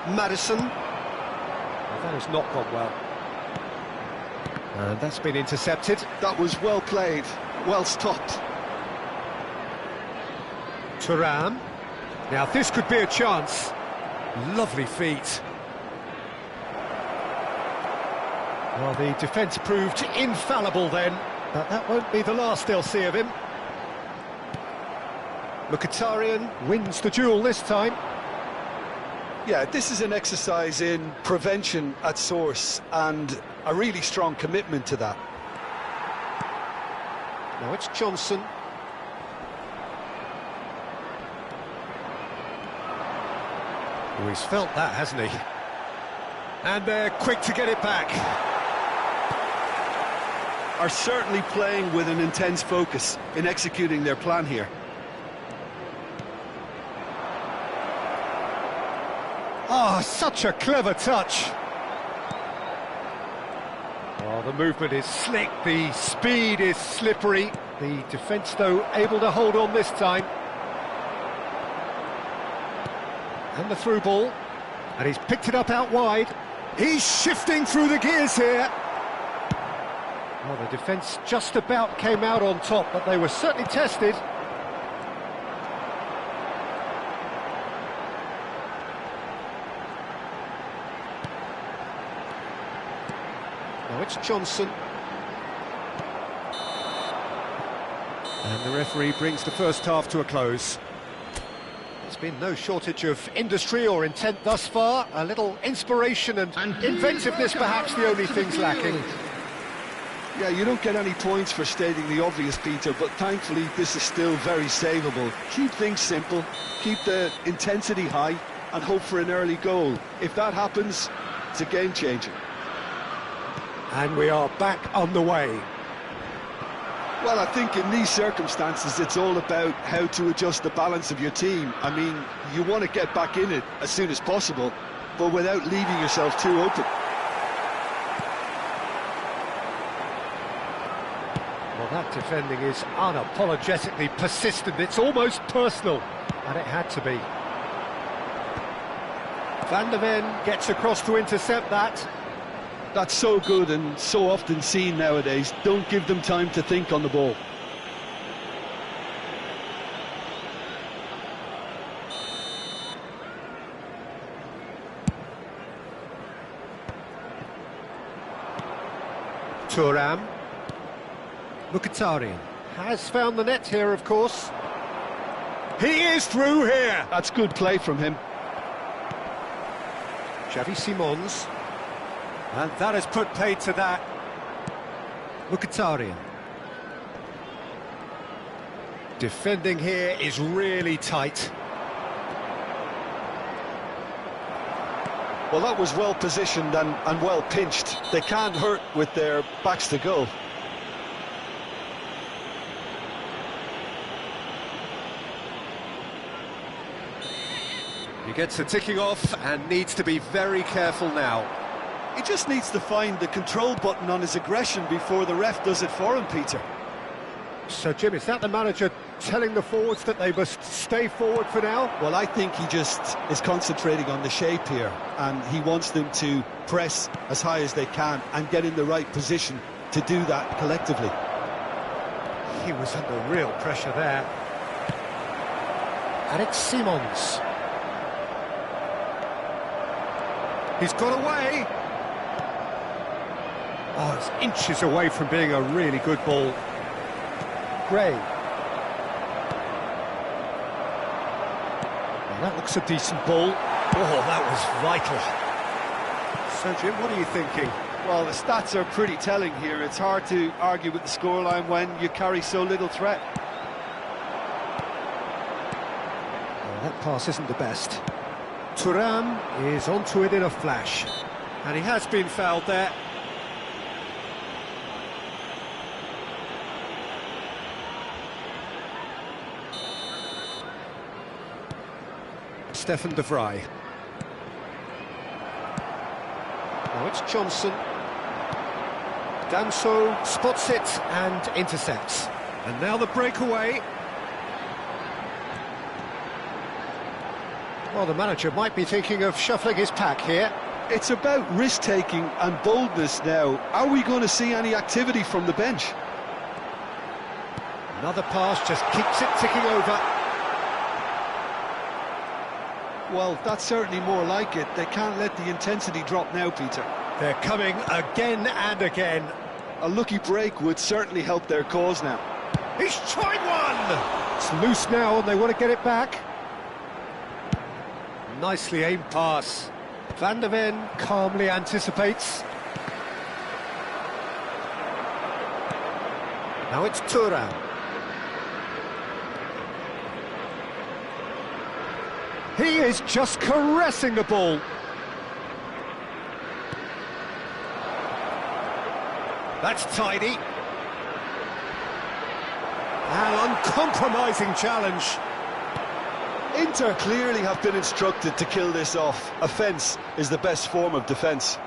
Maddison. That has not gone well. And that's been intercepted. That was well played, well stopped. Thuram. Now this could be a chance. Lovely feet. Well, the defence proved infallible then, but that won't be the last they'll see of him. Mkhitaryan wins the duel this time. Yeah, this is an exercise in prevention at source and a really strong commitment to that. Now it's Johnson. Oh, he's felt that, hasn't he? And they're quick to get it back. Are certainly playing with an intense focus in executing their plan here. Oh, such a clever touch. Oh, the movement is slick, the speed is slippery. The defence, though, able to hold on this time. And the through ball. And he's picked it up out wide. He's shifting through the gears here. Well, the defence just about came out on top, but they were certainly tested. Now it's Johnson. And the referee brings the first half to a close. There's been no shortage of industry or intent thus far. A little inspiration and inventiveness perhaps the only things lacking. Yeah, you don't get any points for stating the obvious, Peter, but thankfully this is still very savable. Keep things simple, keep the intensity high, and hope for an early goal. If that happens, it's a game changer. And we are back on the way. Well, I think in these circumstances, it's all about how to adjust the balance of your team. I mean, you want to get back in it as soon as possible, but without leaving yourself too open. Well, that defending is unapologetically persistent. It's almost personal, and it had to be. Van der Ven gets across to intercept that. That's so good and so often seen nowadays. Don't give them time to think on the ball. Thuram. Mkhitaryan has found the net here, of course. He is through here. That's good play from him. Xavi Simons. And that has put paid to that. Mkhitaryan. Defending here is really tight. Well, that was well positioned and well pinched. They can't hurt with their backs to goal. He gets the ticking off and needs to be very careful now. He just needs to find the control button on his aggression before the ref does it for him, Peter. So, Jim, is that the manager telling the forwards that they must stay forward for now? Well, I think he just is concentrating on the shape here, and he wants them to press as high as they can and get in the right position to do that collectively. He was under real pressure there. And it's Simons. He's got away. Oh, it's inches away from being a really good ball. Gray. Well, that looks a decent ball. Oh, that was vital. So, Jim, what are you thinking? Well, the stats are pretty telling here. It's hard to argue with the scoreline when you carry so little threat. Well, that pass isn't the best. Thuram is onto it in a flash. And he has been fouled there. Stefan de Vrij. Now it's Johnson. Danso spots it and intercepts. And now the breakaway. Well, the manager might be thinking of shuffling his pack here. It's about risk-taking and boldness now. Are we going to see any activity from the bench? Another pass just keeps it ticking over. Well, that's certainly more like it. They can't let the intensity drop now, Peter. They're coming again and again. A lucky break would certainly help their cause now. He's tried one! It's loose now and they want to get it back. Nicely aimed pass. Van der Ven calmly anticipates. Now it's Thuram. He is just caressing the ball. That's tidy. An uncompromising challenge. Inter clearly have been instructed to kill this off. Offence is the best form of defence.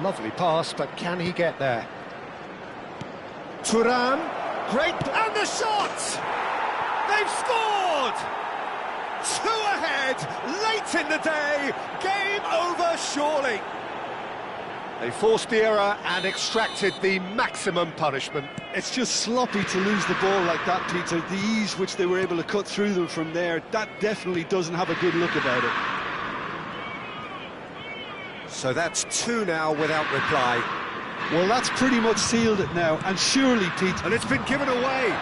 Lovely pass, but can he get there? Thuram, great, and the shot! They've scored! 2 ahead, late in the day, game over surely. They forced the error and extracted the maximum punishment. It's just sloppy to lose the ball like that, Peter. The ease which they were able to cut through them from there, that definitely doesn't have a good look about it. So that's 2 now without reply. Well, that's pretty much sealed it now, and surely, Pete... And it's been given away.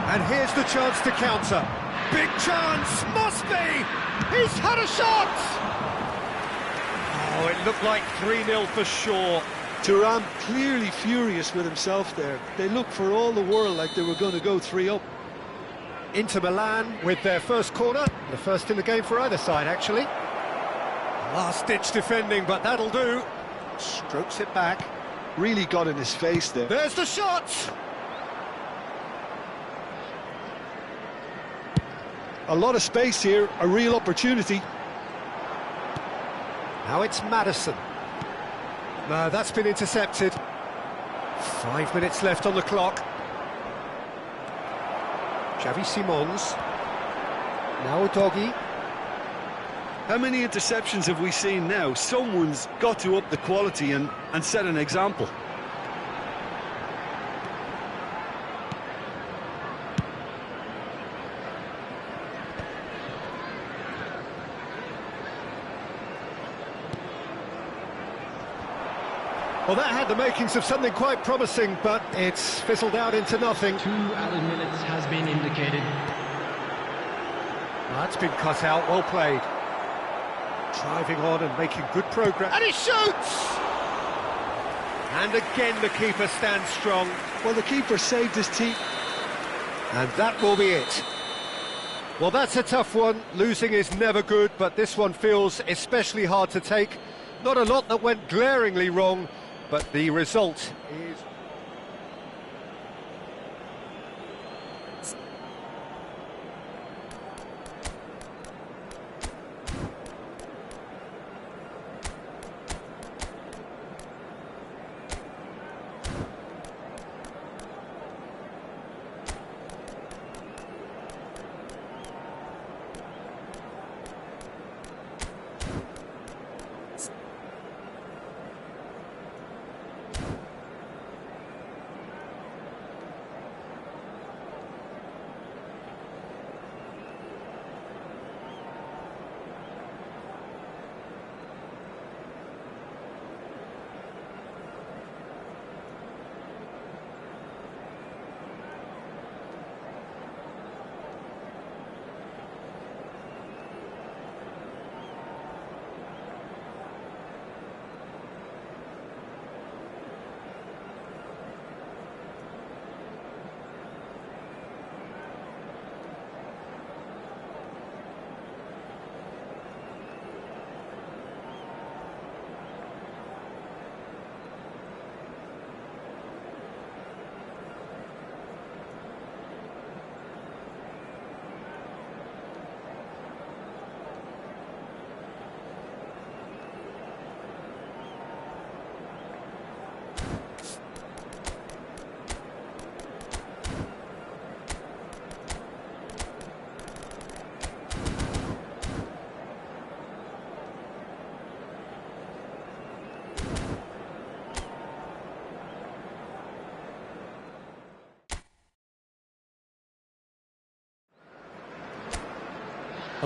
And here's the chance to counter. Big chance, must be! He's had a shot! Oh, it looked like 3-0 for sure. Thuram clearly furious with himself there. They looked for all the world like they were going to go 3 up. Inter Milan with their first corner. The first in the game for either side, actually. Last-ditch defending, but that'll do. Strokes it back. Really got in his face there. There's the shot! A lot of space here, a real opportunity. Now it's Madison. No, that's been intercepted. 5 minutes left on the clock. Xavi Simons. Now Doggy. How many interceptions have we seen now? Someone's got to up the quality and set an example. Well, that had the makings of something quite promising, but it's fizzled out into nothing. 2 added minutes has been indicated. Well, that's been cut out, well played. Driving on and making good progress. And he shoots! And again the keeper stands strong. Well, the keeper saved his team. And that will be it. Well, that's a tough one. Losing is never good, but this one feels especially hard to take. Not a lot that went glaringly wrong, but the result is...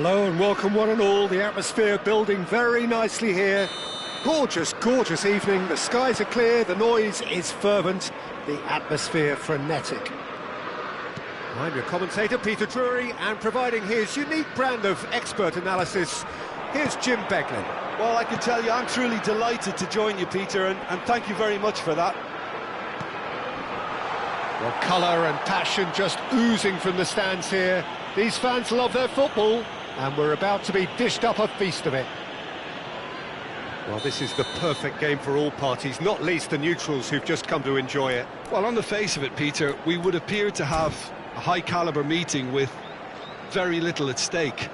Hello and welcome one and all. The atmosphere building very nicely here. Gorgeous, gorgeous evening. The skies are clear, the noise is fervent, the atmosphere frenetic. I'm your commentator, Peter Drury, and providing his unique brand of expert analysis, here's Jim Beglin. Well, I can tell you I'm truly delighted to join you, Peter, and thank you very much for that. Well, colour and passion just oozing from the stands here. These fans love their football, and we're about to be dished up a feast of it. Well, this is the perfect game for all parties, not least the neutrals who've just come to enjoy it. Well, on the face of it, Peter, we would appear to have a high-caliber meeting with very little at stake.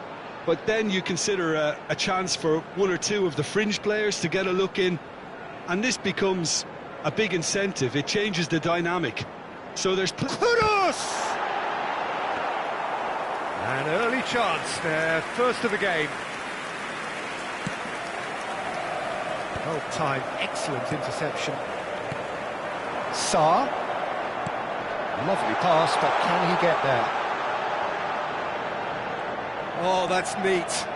But then you consider a chance for one or two of the fringe players to get a look in, and this becomes a big incentive. It changes the dynamic. So there's... Kudos! An early chance there, first of the game. Well-timed, excellent interception. Sarr. Lovely pass, but can he get there? Oh, that's neat.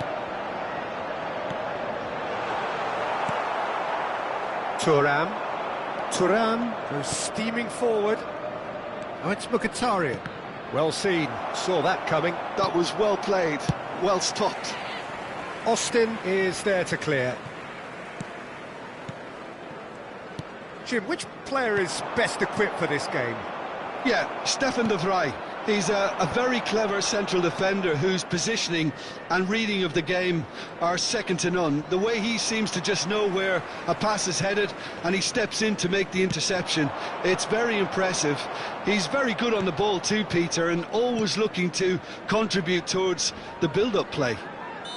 Thuram. Thuram goes steaming forward. Oh, it's Mkhitaryan. Well seen, saw that coming. That was well played, well stopped. Austin is there to clear. Jim, which player is best equipped for this game? Yeah, Stefan de Vrij. He's a very clever central defender whose positioning and reading of the game are second to none. The way he seems to just know where a pass is headed and he steps in to make the interception, it's very impressive. He's very good on the ball too, Peter, and always looking to contribute towards the build-up play.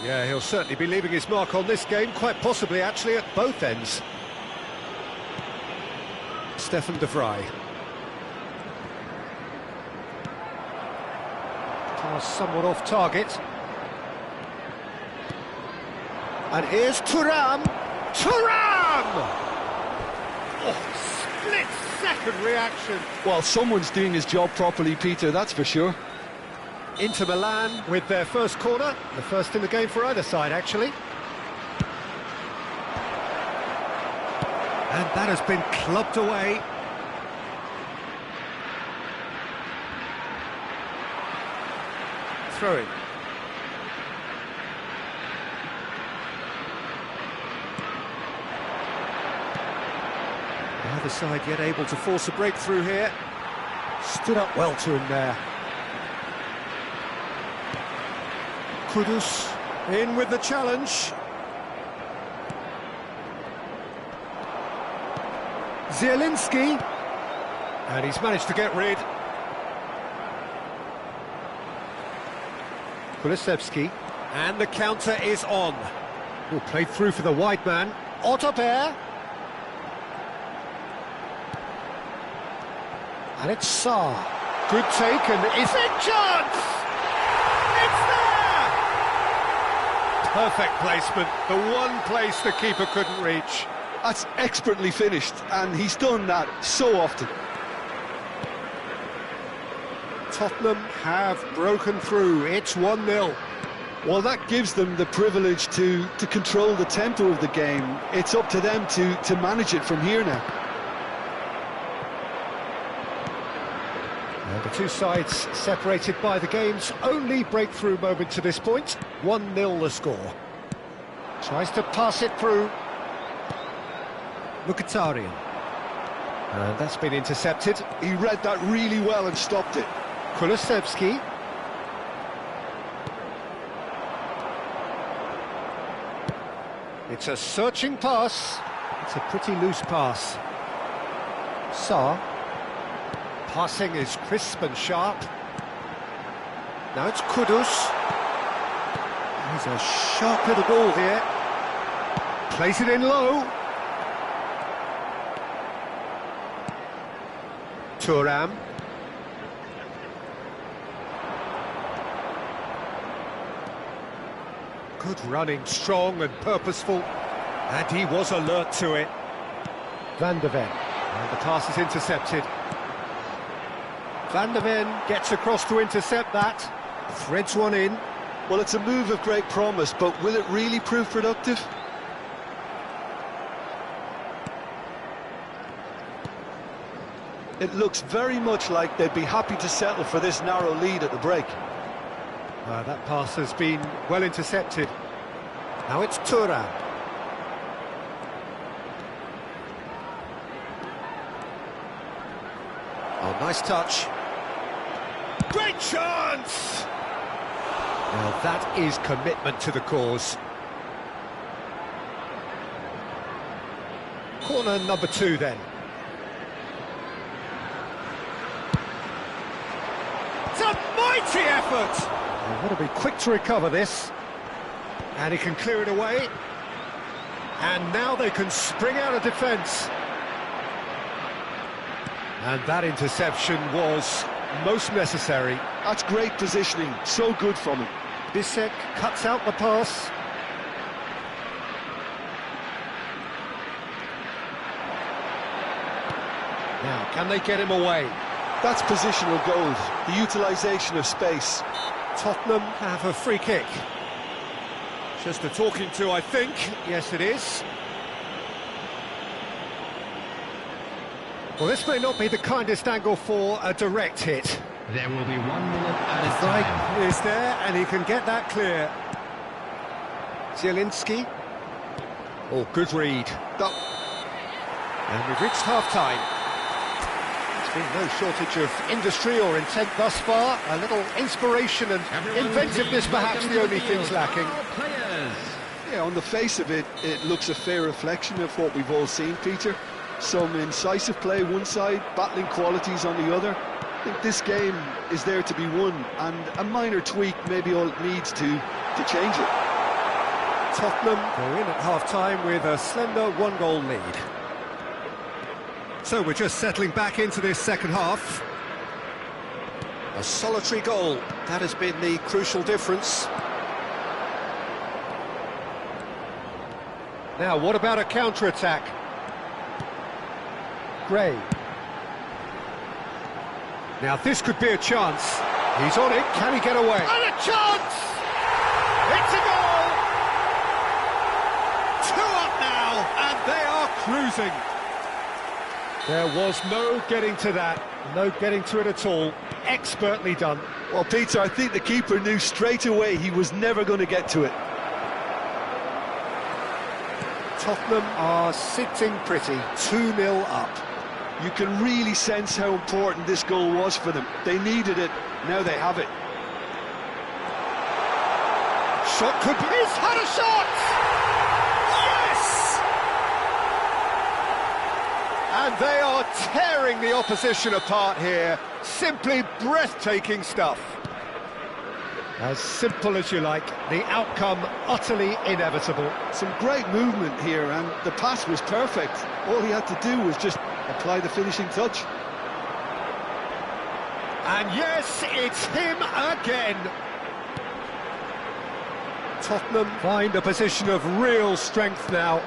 Yeah, he'll certainly be leaving his mark on this game, quite possibly actually at both ends. Stefan de Vrij. Pass somewhat off target. And here's Thuram. Thuram! Oh, split-second reaction. Well, someone's doing his job properly, Peter, that's for sure. Inter Milan with their first corner, the first in the game for either side, actually. And that has been clubbed away. Throw it. The other side yet able to force a breakthrough here. Stood up well to him there. Kudus in with the challenge. Zielinski. And he's managed to get rid. Kulusevski, and the counter is on. Oh, played through for the wide man. Otterbeer. And it's Sarr. Good take, and is it chance? It's there! Perfect placement, the one place the keeper couldn't reach. That's expertly finished, and he's done that so often. Tottenham have broken through. It's 1-0. Well, that gives them the privilege to control the tempo of the game. It's up to them to manage it from here now. And the two sides separated by the game's only breakthrough moment to this point. 1-0 the score. Tries to pass it through. Mkhitaryan. And that's been intercepted. He read that really well and stopped it. Kulusevski. It's a searching pass. It's a pretty loose pass. Sarr. Passing is crisp and sharp. Now it's Kudus. He's a sharp little ball here. Plays it in low. Thuram. Good running, strong and purposeful, and he was alert to it. Van de Ven, and the pass is intercepted. Van de Ven gets across to intercept that, threads one in. Well, it's a move of great promise, but will it really prove productive? It looks very much like they'd be happy to settle for this narrow lead at the break. That pass has been well intercepted. Now it's Thuram. Oh, nice touch. Great chance! Now that is commitment to the cause. Corner number 2 then. It's a mighty effort! He'll want to be quick to recover this. And he can clear it away. And now they can spring out of defence. And that interception was most necessary. That's great positioning, so good from him. Bisek cuts out the pass. Now, can they get him away? That's positional gold, the utilisation of space. Tottenham have a free kick. Just a talking to, I think. Yes, it is. Well, this may not be the kindest angle for a direct hit. There will be 1 minute at a time. Right is there, and he can get that clear. Zielinski. Oh, good read. And we've reached half-time. There's been no shortage of industry or intent thus far. A little inspiration and inventiveness, perhaps, the only things lacking. Yeah, on the face of it, it looks a fair reflection of what we've all seen, Peter. Some incisive play one side, battling qualities on the other. I think this game is there to be won, and a minor tweak may be all it needs to change it. Tottenham go in at half-time with a slender 1-goal lead. So we're just settling back into this second half. A solitary goal, that has been the crucial difference. Now, what about a counter-attack? Gray. Now, this could be a chance. He's on it, can he get away? And a chance! It's a goal! 2 up now, and they are cruising. There was no getting to that, no getting to it at all. Expertly done. Well, Peter, I think the keeper knew straight away he was never going to get to it. Tottenham are sitting pretty, 2-0 up. You can really sense how important this goal was for them. They needed it, now they have it. Shot could be... He's had a shot! Yes! And they are tearing the opposition apart here. Simply breathtaking stuff. As simple as you like, the outcome utterly inevitable. Some great movement here, and the pass was perfect. All he had to do was just apply the finishing touch. And yes, it's him again. Tottenham find a position of real strength now.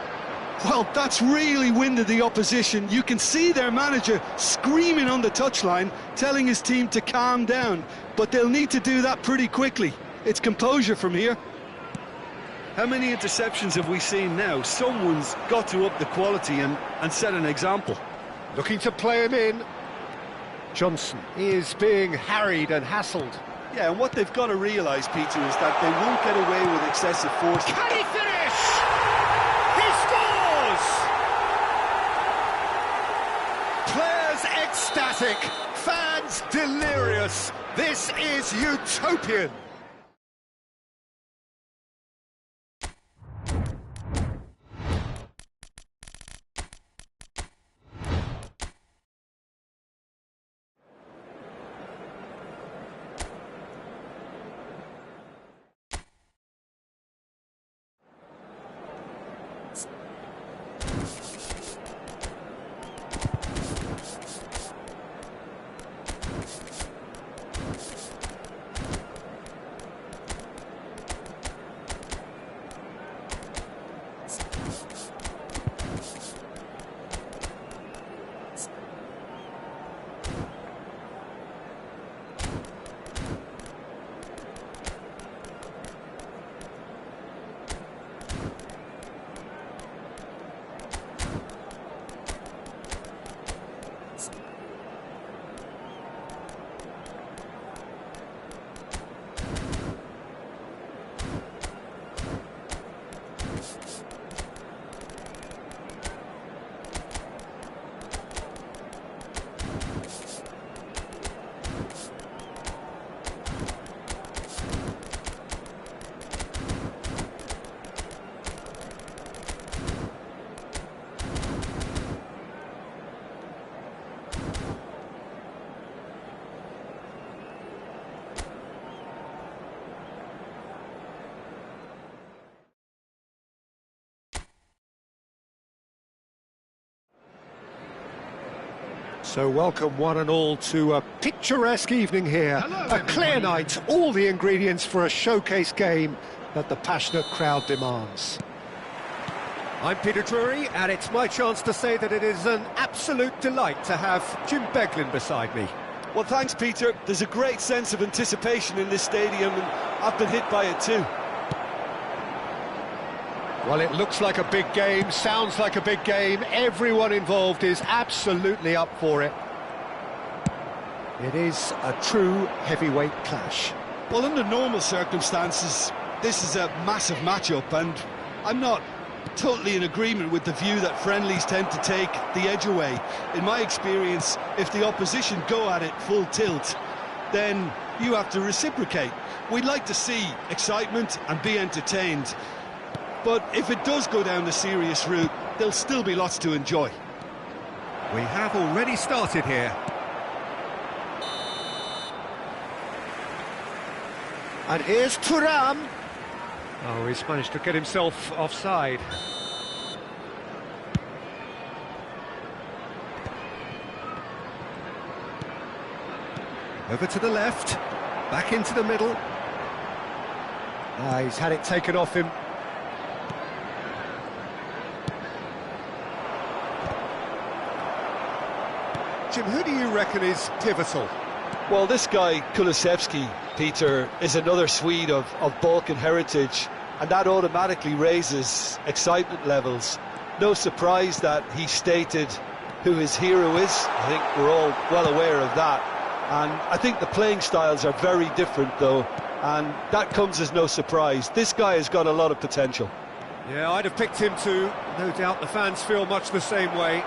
Well, that's really winded the opposition. You can see their manager screaming on the touchline, telling his team to calm down. But they'll need to do that pretty quickly. It's composure from here. How many interceptions have we seen now? Someone's got to up the quality and set an example. Looking to play him in. Johnson is being harried and hassled. Yeah, and what they've got to realise, Peter, is that they won't get away with excessive force. Can he finish? He scores! Players ecstatic, fans delirious. This is utopian. So welcome one and all to a picturesque evening here. Hello, A clear night, all the ingredients for a showcase game that the passionate crowd demands. I'm Peter Drury, and it's my chance to say that it is an absolute delight to have Jim Beglin beside me. Well, thanks, Peter. There's a great sense of anticipation in this stadium, and I've been hit by it too. Well, it looks like a big game, sounds like a big game. Everyone involved is absolutely up for it. It is a true heavyweight clash. Well, under normal circumstances, this is a massive matchup, and I'm not totally in agreement with the view that friendlies tend to take the edge away. In my experience, if the opposition go at it full tilt, then you have to reciprocate. We'd like to see excitement and be entertained, but if it does go down the serious route, there'll still be lots to enjoy. We have already started here. And here's Thuram. Oh, he's managed to get himself offside. Over to the left, back into the middle. He's had it taken off him. Jim, who do you reckon is pivotal? Well, this guy, Kulusevski, Peter, is another Swede of Balkan heritage, and that automatically raises excitement levels. No surprise that he stated who his hero is. I think we're all well aware of that. And I think the playing styles are very different, though, and that comes as no surprise. This guy has got a lot of potential. Yeah, I'd have picked him too. No doubt the fans feel much the same way.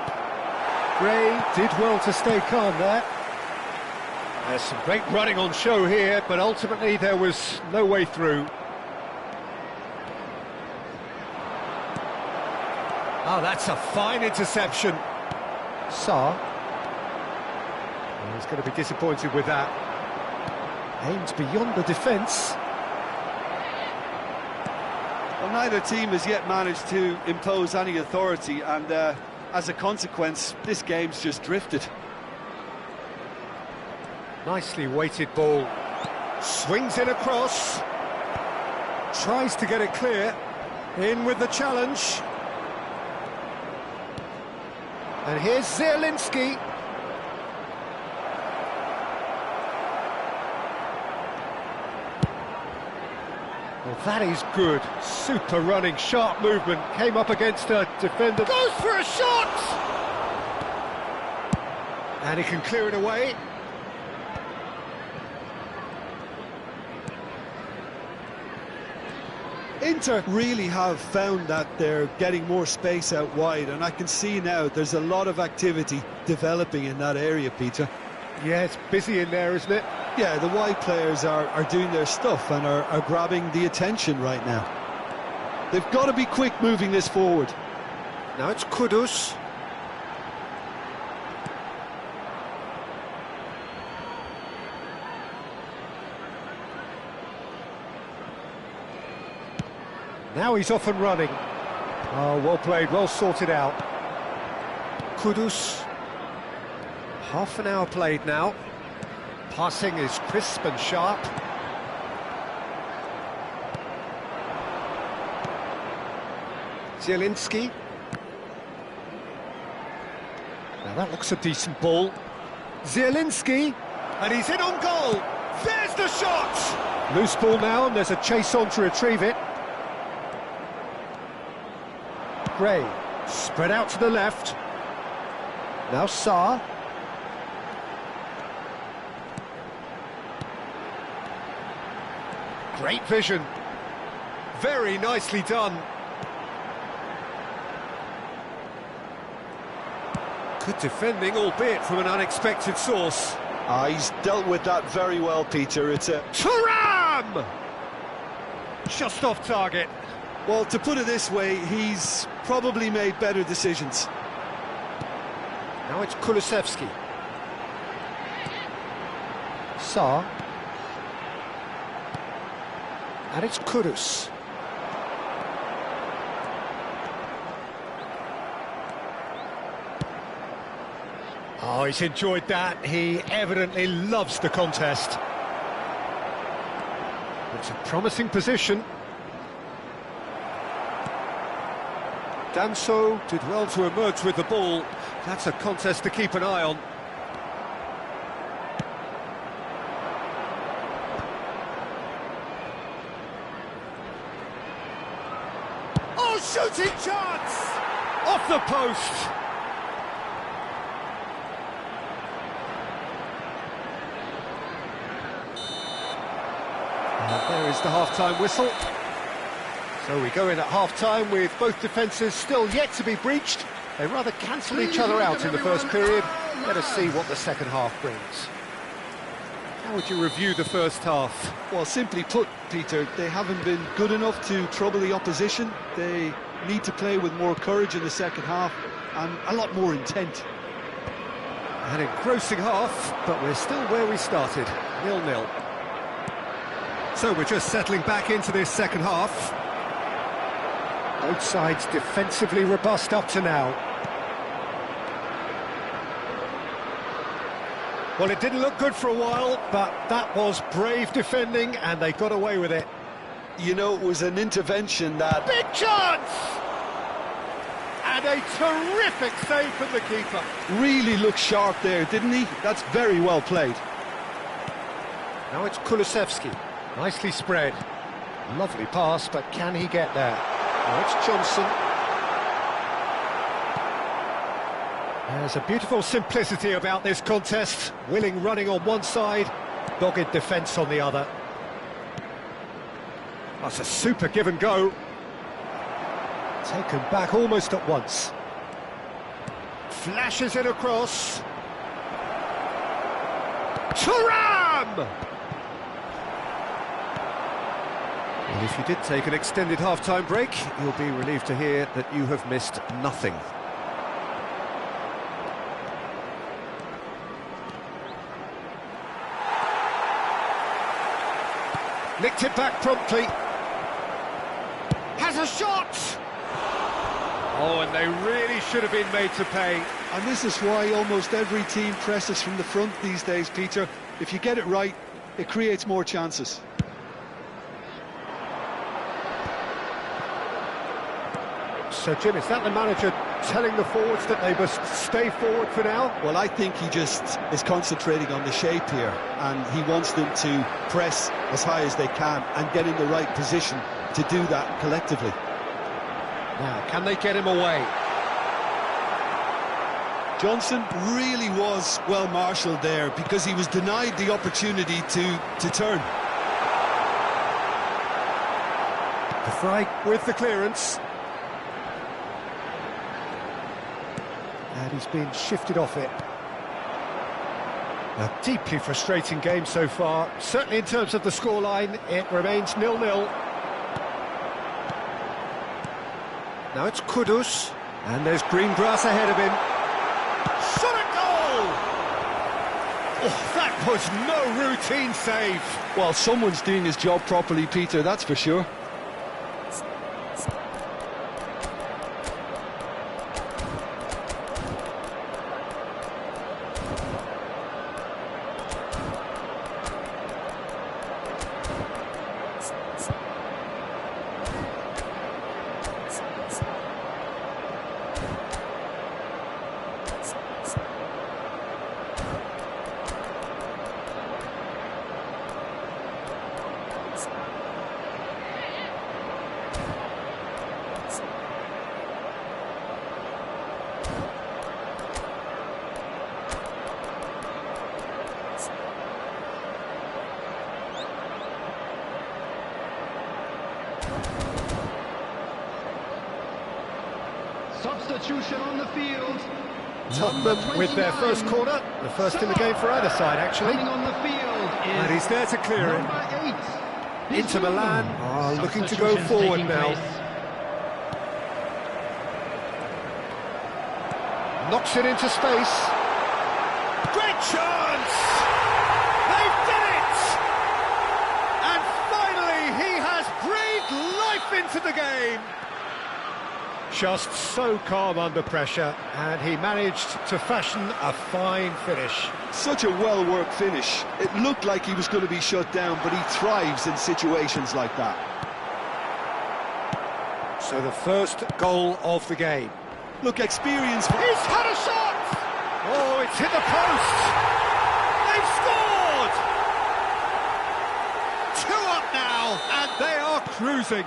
Gray did well to stay calm there. There's some great running on show here, but ultimately there was no way through. Oh, that's a fine interception. Sarr. He's going to be disappointed with that. Aims beyond the defence. Well, neither team has yet managed to impose any authority, and as a consequence, this game's just drifted. Nicely weighted ball. Swings in across. Tries to get it clear. In with the challenge. And here's Zielinski. Well, that is good. Super running, sharp movement. Came up against a defender. Goes for a shot! And he can clear it away. Inter really have found that they're getting more space out wide, and I can see now there's a lot of activity developing in that area, Peter. Yeah, it's busy in there, isn't it? Yeah, the wide players are doing their stuff and are grabbing the attention right now. They've got to be quick moving this forward. Now it's Kudus. Now he's off and running. Oh, well played, well sorted out. Kudus. Half an hour played now. Passing is crisp and sharp. Zielinski. Now that looks a decent ball. Zielinski. And he's in on goal. There's the shot! Loose ball now, and there's a chase on to retrieve it. Gray, spread out to the left. Now Sarr. Great vision. Very nicely done. Good defending, albeit from an unexpected source. He's dealt with that very well, Peter. It's a... Thuram! Just off target. Well, to put it this way, he's probably made better decisions. Now it's Kulusevski. Sarr. And it's Kudus. Oh, he's enjoyed that. He evidently loves the contest. It's a promising position. Danso did well to emerge with the ball. That's a contest to keep an eye on. Oh, shooting chance! Off the post! There is the half-time whistle. So we go in at half-time with both defences still yet to be breached. They rather cancelled each other out in the first period. Let us see what the second half brings. How would you review the first half? Well, simply put, Peter, they haven't been good enough to trouble the opposition. They need to play with more courage in the second half and a lot more intent. An engrossing half, but we're still where we started, 0-0. So we're just settling back into this second half. Both sides defensively robust up to now. Well, it didn't look good for a while, but that was brave defending, and they got away with it. You know, it was an intervention that... Big chance! And a terrific save from the keeper. Really looked sharp there, didn't he? That's very well played. Now it's Kulusevski. Nicely spread. Lovely pass, but can he get there? Now it's Johnson. There's a beautiful simplicity about this contest. Willing running on one side, dogged defence on the other. That's a super give and go. Taken back almost at once. Flashes it across. Thuram! Well, if you did take an extended half-time break, you'll be relieved to hear that you have missed nothing. Nicked it back promptly. Has a shot! Oh, and they really should have been made to pay. And this is why almost every team presses from the front these days, Peter. If you get it right, it creates more chances. So, Jim, is that the manager telling the forwards that they must stay forward for now? Well, I think he just is concentrating on the shape here, and he wants them to press as high as they can and get in the right position to do that collectively. Now, can they get him away? Johnson really was well marshalled there because he was denied the opportunity to turn. The Fry with the clearance. And he's been shifted off it. A deeply frustrating game so far. Certainly in terms of the scoreline, it remains 0-0. Now it's Kudus, and there's green grass ahead of him. Shot at goal! Oh, that was no routine save. Well, someone's doing his job properly, Peter, that's for sure. Substitution on the field. Tottenham with their first corner, the first in the game for either side, actually. On the field is And he's there to clear it. number 8. Inter Milan are looking to go forward now. Knocks it into space. Great chance! They've done it! And finally he has breathed life into the game. just so calm under pressure, and he managed to fashion a fine finish. Such a well-worked finish. It looked like he was going to be shut down, but he thrives in situations like that. So the first goal of the game. Look, experience... He's had a shot! Oh, it's hit the post! They've scored! 2 up now, and they are cruising.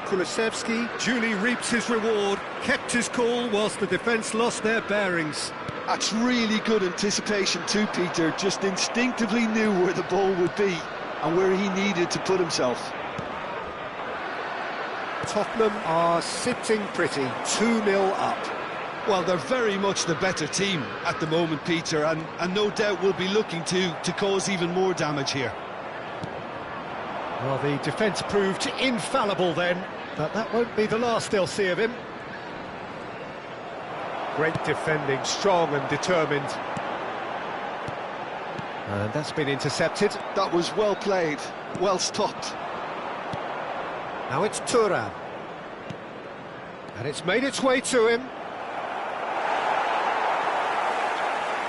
Kulusevski duly reaps his reward, kept his cool whilst the defence lost their bearings. That's really good anticipation too, Peter. Just instinctively knew where the ball would be and where he needed to put himself. Tottenham are sitting pretty, 2-0 up. Well, they're very much the better team at the moment, Peter, and no doubt will be looking to cause even more damage here. Well, the defence proved infallible then, but that won't be the last they'll see of him. Great defending, strong and determined. And that's been intercepted. That was well played, well stopped. Now it's Thuram. And it's made its way to him.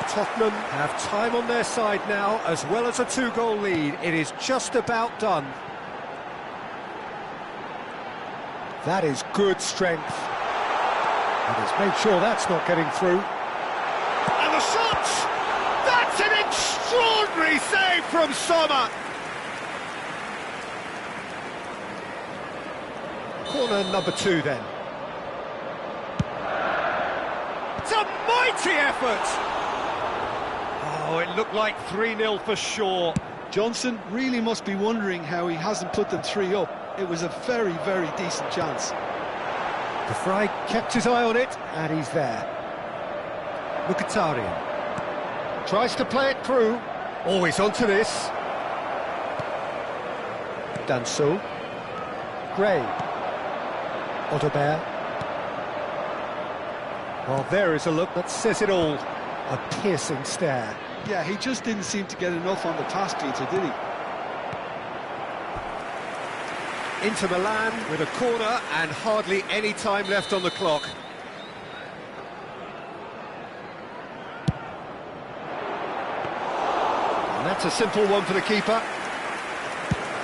Tottenham have time on their side now, as well as a 2-goal lead. It is just about done. That is good strength. And he's made sure that's not getting through. And the shot! That's an extraordinary save from Sommer! Corner number 2 then. It's a mighty effort! Oh, it looked like 3-0 for sure. Johnson really must be wondering how he hasn't put them 3 up. It was a very, very decent chance. The Fry kept his eye on it, and he's there. Mkhitaryan tries to play it through. Always onto this. Danso. Gray. Odobert. Well, there is a look that says it all. A piercing stare. Yeah, he just didn't seem to get enough on the pass, Peter, did he? Inter Milan with a corner and hardly any time left on the clock. And that's a simple one for the keeper.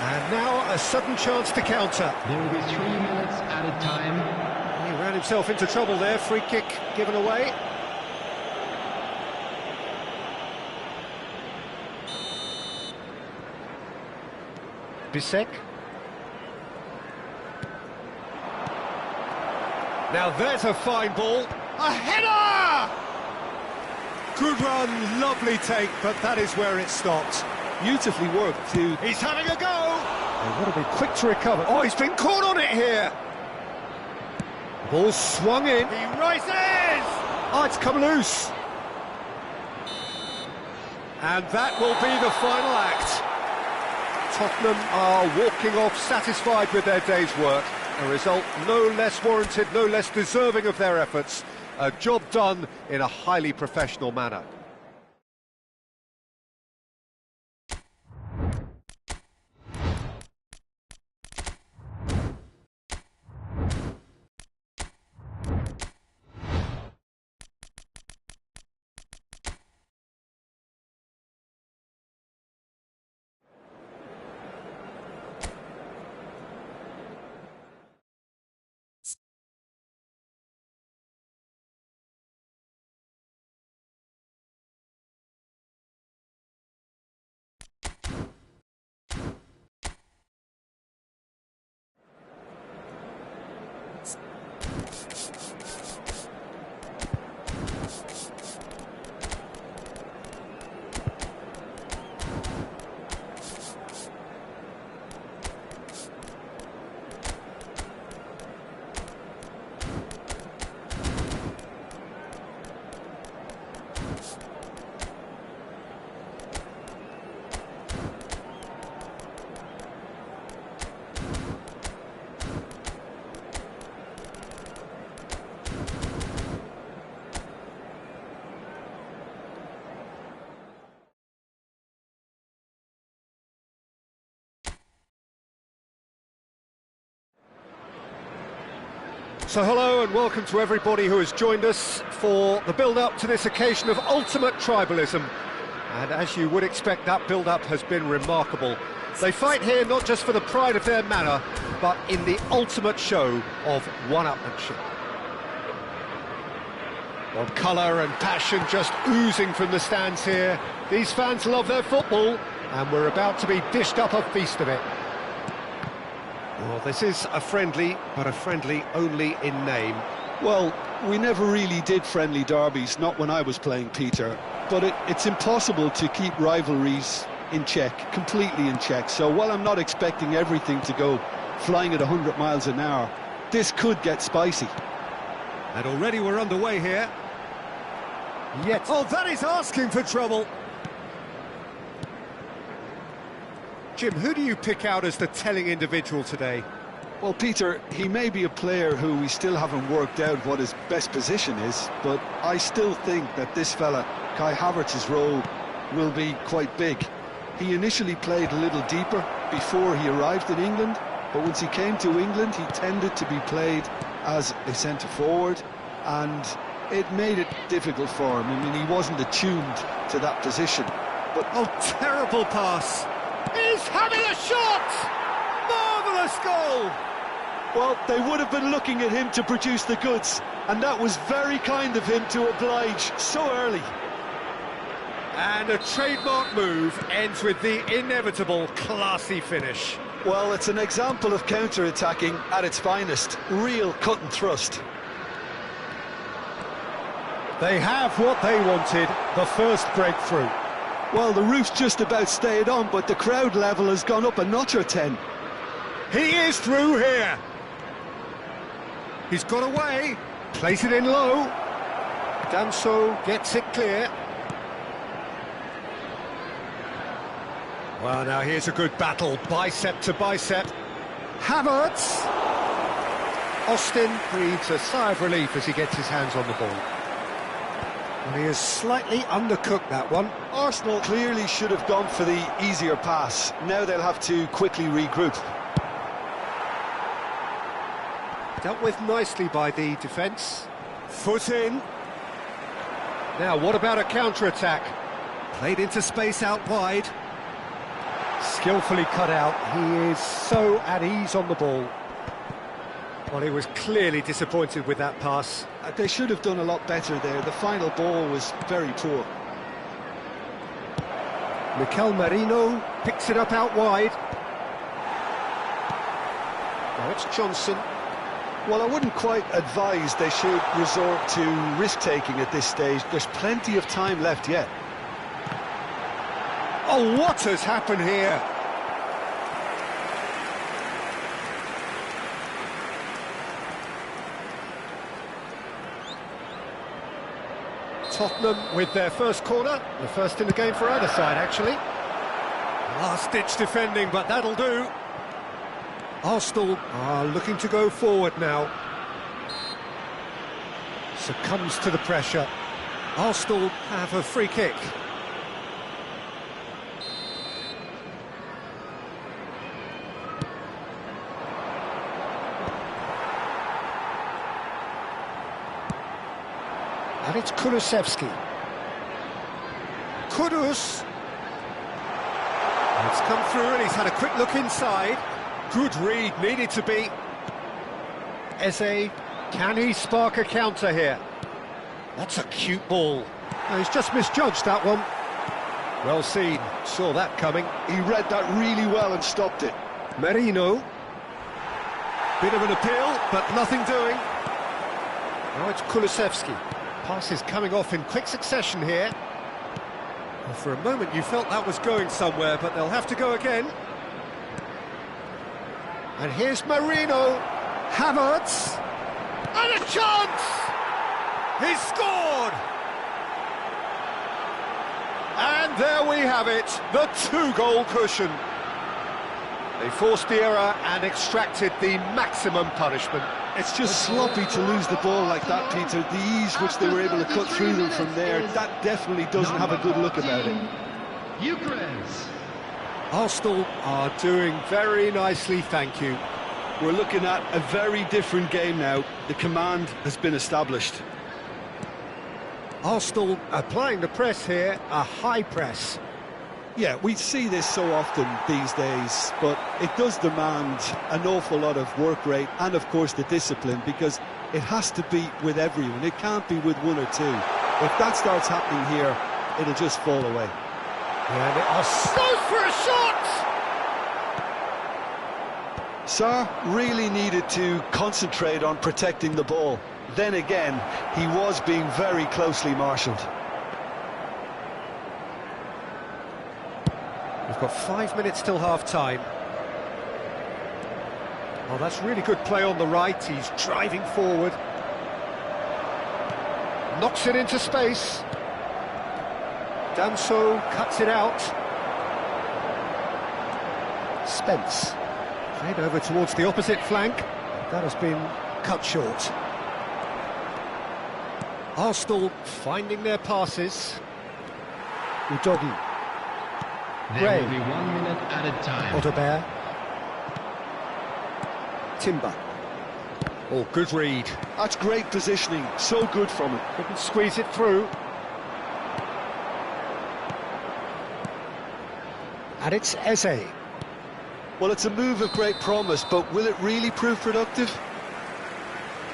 And now a sudden chance to counter. There will be 3 minutes added time. He ran himself into trouble there, free kick given away. Bisek. Now there's a fine ball. A header! Good run, lovely take, but that is where it stopped. Beautifully worked too. He's having a go! They want to be quick to recover. Oh, he's been caught on it here! The ball's swung in. He rises! Oh, it's come loose. And that will be the final act. Tottenham are walking off satisfied with their day's work. A result no less warranted, no less deserving of their efforts. A job done in a highly professional manner. So hello and welcome to everybody who has joined us for the build-up to this occasion of ultimate tribalism. And as you would expect, that build-up has been remarkable. They fight here not just for the pride of their manor, but in the ultimate show of one-upmanship. Well, colour and passion just oozing from the stands here. These fans love their football, and we're about to be dished up a feast of it. Well, this is a friendly, but a friendly only in name. Well, we never really did friendly derbies, not when I was playing, Peter. But it's impossible to keep rivalries in check, completely in check. So while I'm not expecting everything to go flying at 100 miles an hour, this could get spicy. And already we're underway here. Yet. Oh, that is asking for trouble. Jim, who do you pick out as the telling individual today? Well, Peter, he may be a player who we still haven't worked out what his best position is, but I still think that this fella, Kai Havertz's role, will be quite big. He initially played a little deeper before he arrived in England, but once he came to England, he tended to be played as a centre-forward, and it made it difficult for him. I mean, he wasn't attuned to that position. But oh, terrible pass! He's having a shot! Marvellous goal! Well, they would have been looking at him to produce the goods, and that was very kind of him to oblige so early. And a trademark move ends with the inevitable classy finish. Well, it's an example of counter-attacking at its finest. Real cut and thrust. They have what they wanted, the first breakthrough. Well, the roof's just about stayed on, but the crowd level has gone up a notch or 10. He is through here. He's got away. Plays it in low. Danso gets it clear. Well, now here's a good battle, bicep to bicep. Havertz. Austin breathes a sigh of relief as he gets his hands on the ball. Well, he has slightly undercooked that one. Arsenal clearly should have gone for the easier pass. Now they'll have to quickly regroup. Dealt with nicely by the defence. Foot in. Now, what about a counter-attack? Played into space out wide. Skillfully cut out. He is so at ease on the ball. Well, he was clearly disappointed with that pass. They should have done a lot better there. The final ball was very poor. Mikel Merino picks it up out wide. Now it's Johnson. Well, I wouldn't quite advise they should resort to risk-taking at this stage. There's plenty of time left yet. Oh, what has happened here? Tottenham with their first corner, the first in the game for either side, actually. Last-ditch defending, but that'll do. Arsenal are looking to go forward now. Succumbs to the pressure. Arsenal have a free kick. And it's Kulusevski. Kudus. It's come through and he's had a quick look inside. Good read, needed to be. Eze, can he spark a counter here? That's a cute ball. No, he's just misjudged that one. Well seen, saw that coming. He read that really well and stopped it. Merino. Bit of an appeal, but nothing doing. Now it's Kulusevski. Pass is coming off in quick succession here. Well, for a moment you felt that was going somewhere, but they'll have to go again. And here's Merino. Havertz. And a chance! He's scored! And there we have it, the two-goal cushion. They forced the error and extracted the maximum punishment. It's just sloppy to lose the ball like that, Peter. The ease which they were able to cut through them from there, that definitely doesn't have a good look about it. Ukraine's. Arsenal are doing very nicely, thank you. We're looking at a very different game now. The command has been established. Arsenal applying the press here, a high press. Yeah, we see this so often these days, but it does demand an awful lot of work rate and, of course, the discipline, because it has to be with everyone. It can't be with one or two. If that starts happening here, it'll just fall away. And it goes for a shot! Sarr really needed to concentrate on protecting the ball. Then again, he was being very closely marshalled. We've got 5 minutes till half-time. Oh, that's really good play on the right. He's driving forward. Knocks it into space. Danso cuts it out. Spence. Played over towards the opposite flank. That has been cut short. Arsenal finding their passes. Udogi. There will be 1 minute added time. Odobert. Timber. Oh, good read. That's great positioning, so good from him. Couldn't squeeze it through. And it's Eze. Well, it's a move of great promise, but will it really prove productive?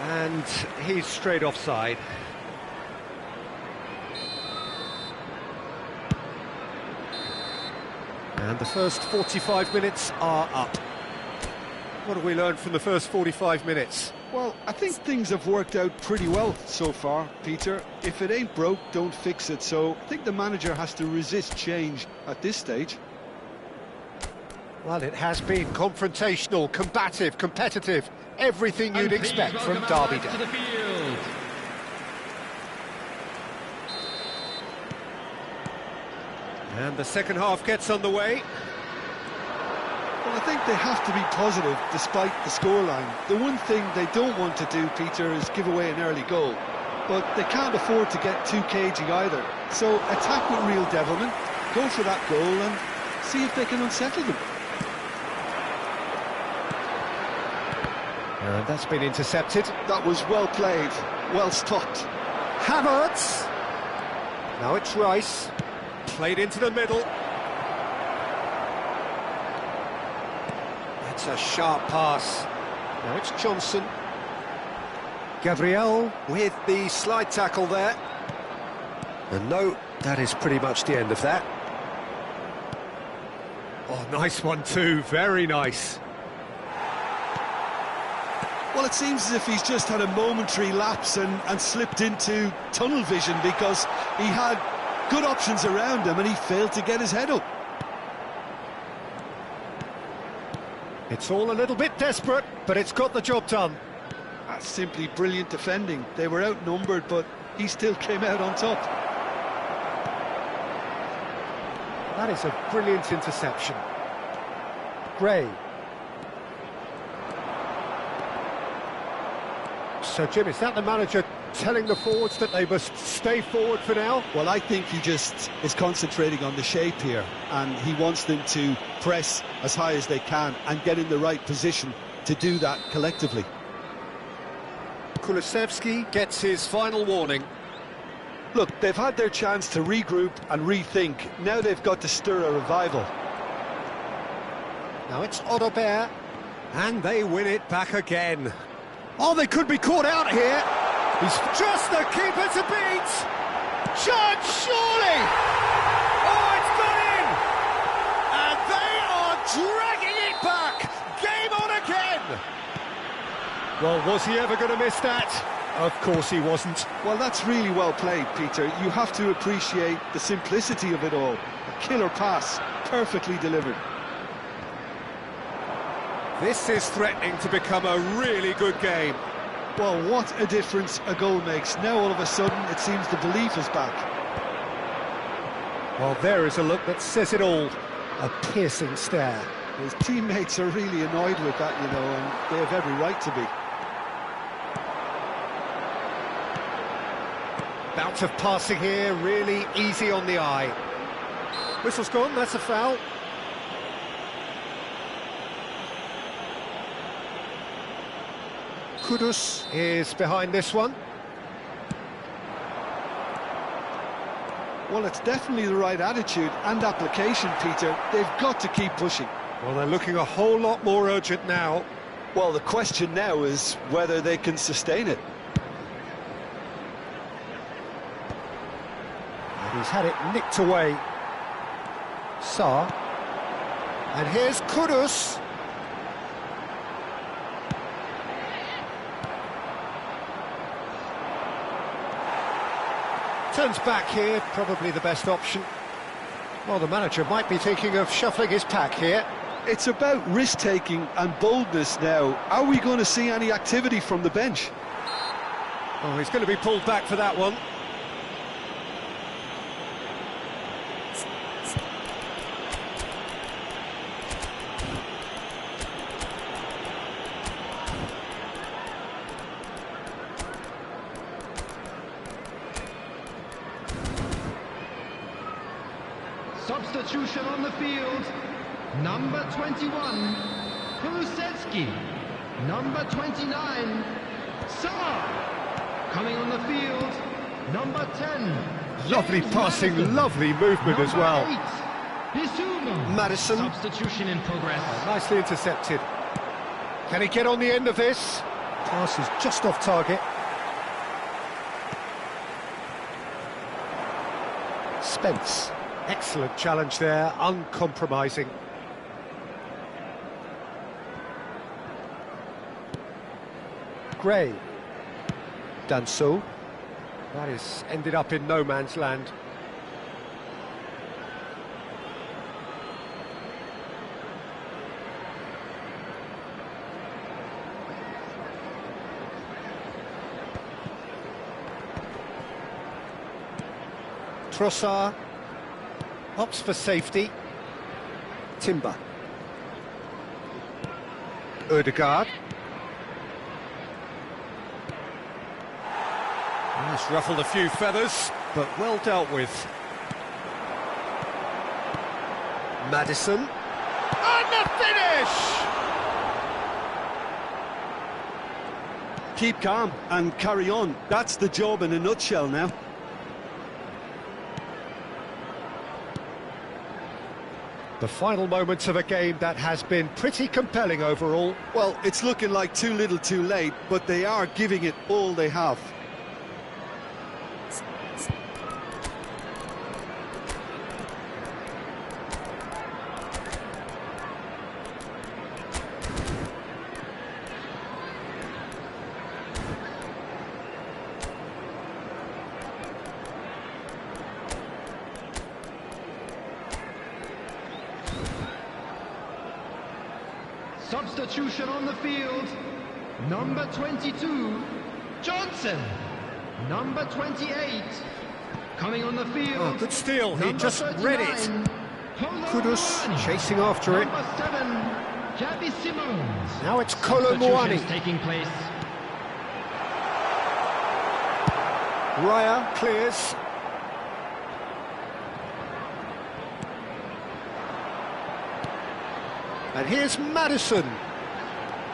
And he's straight offside. And the first 45 minutes are up. What have we learned from the first 45 minutes? Well, I think things have worked out pretty well so far, Peter. If it ain't broke, don't fix it. So I think the manager has to resist change at this stage. Well, it has been confrontational, combative, competitive, everything you'd expect from Derby Day. To the field. And the second half gets underway. Well, I think they have to be positive despite the scoreline. The one thing they don't want to do, Peter, is give away an early goal. But they can't afford to get too cagey either. So attack with real devilment, go for that goal and see if they can unsettle them. And that's been intercepted. That was well played, well stopped. Havertz. Now it's Rice. Played into the middle. That's a sharp pass. Now it's Johnson. Gabriel with the slide tackle there. And no, that is pretty much the end of that. Oh, nice one too, very nice. Well, it seems as if he's just had a momentary lapse and slipped into tunnel vision, because he had good options around him and he failed to get his head up. It's all a little bit desperate, but it's got the job done. That's simply brilliant defending. They were outnumbered, but he still came out on top. That is a brilliant interception. Gray. So, Jim, is that the manager telling the forwards that they must stay forward for now? Well, I think he just is concentrating on the shape here, and he wants them to press as high as they can and get in the right position to do that collectively. Kulusevski gets his final warning. Look, they've had their chance to regroup and rethink. Now they've got to stir a revival. Now it's Odobert, and they win it back again. Oh, they could be caught out here. He's just the keeper to beat. Chance, surely. Oh, it's gone in. And they are dragging it back. Game on again. Well, was he ever going to miss that? Of course he wasn't. Well, that's really well played, Peter. You have to appreciate the simplicity of it all. A killer pass, perfectly delivered. This is threatening to become a really good game. Well, what a difference a goal makes. Now, all of a sudden, it seems the belief is back. Well, there is a look that says it all. A piercing stare. His teammates are really annoyed with that, you know, and they have every right to be. Bout of passing here, really easy on the eye. Whistle's gone, that's a foul. Kudus is behind this one. Well, it's definitely the right attitude and application, Peter. They've got to keep pushing. Well, they're looking a whole lot more urgent now. Well, the question now is whether they can sustain it. And he's had it nicked away. Sarr. And here's Kudus. Turns back here, probably the best option. Well, the manager might be thinking of shuffling his pack here. It's about risk-taking and boldness now. Are we going to see any activity from the bench? Oh, he's going to be pulled back for that one. Substitution on the field. Number 21, Kulusevski. Number 29, Sarr. Coming on the field, number 10. Lovely James passing, Maddison. lovely movement as well. Number 8, Bissouma. Maddison. Substitution in progress. Nicely intercepted. Can he get on the end of this? Pass is just off target. Spence. Excellent challenge there, uncompromising. Gray. Danso. That is ended up in no man's land. Trossard. Opts for safety. Timber. Ødegaard. He's ruffled a few feathers, but well dealt with. Maddison. And the finish! Keep calm and carry on. That's the job in a nutshell now. The final moments of a game that has been pretty compelling overall. Well, it's looking like too little too late, but they are giving it all they have. Substitution on the field. Number 22, Johnson. Number 28, coming on the field. Oh, good steal, he number just read it. 39, Kudus Kolo Muani. chasing after it. Number 7, Javi Simons. Now it's Kolo Substitutions Muani. taking place. Raya clears. And here's Maddison.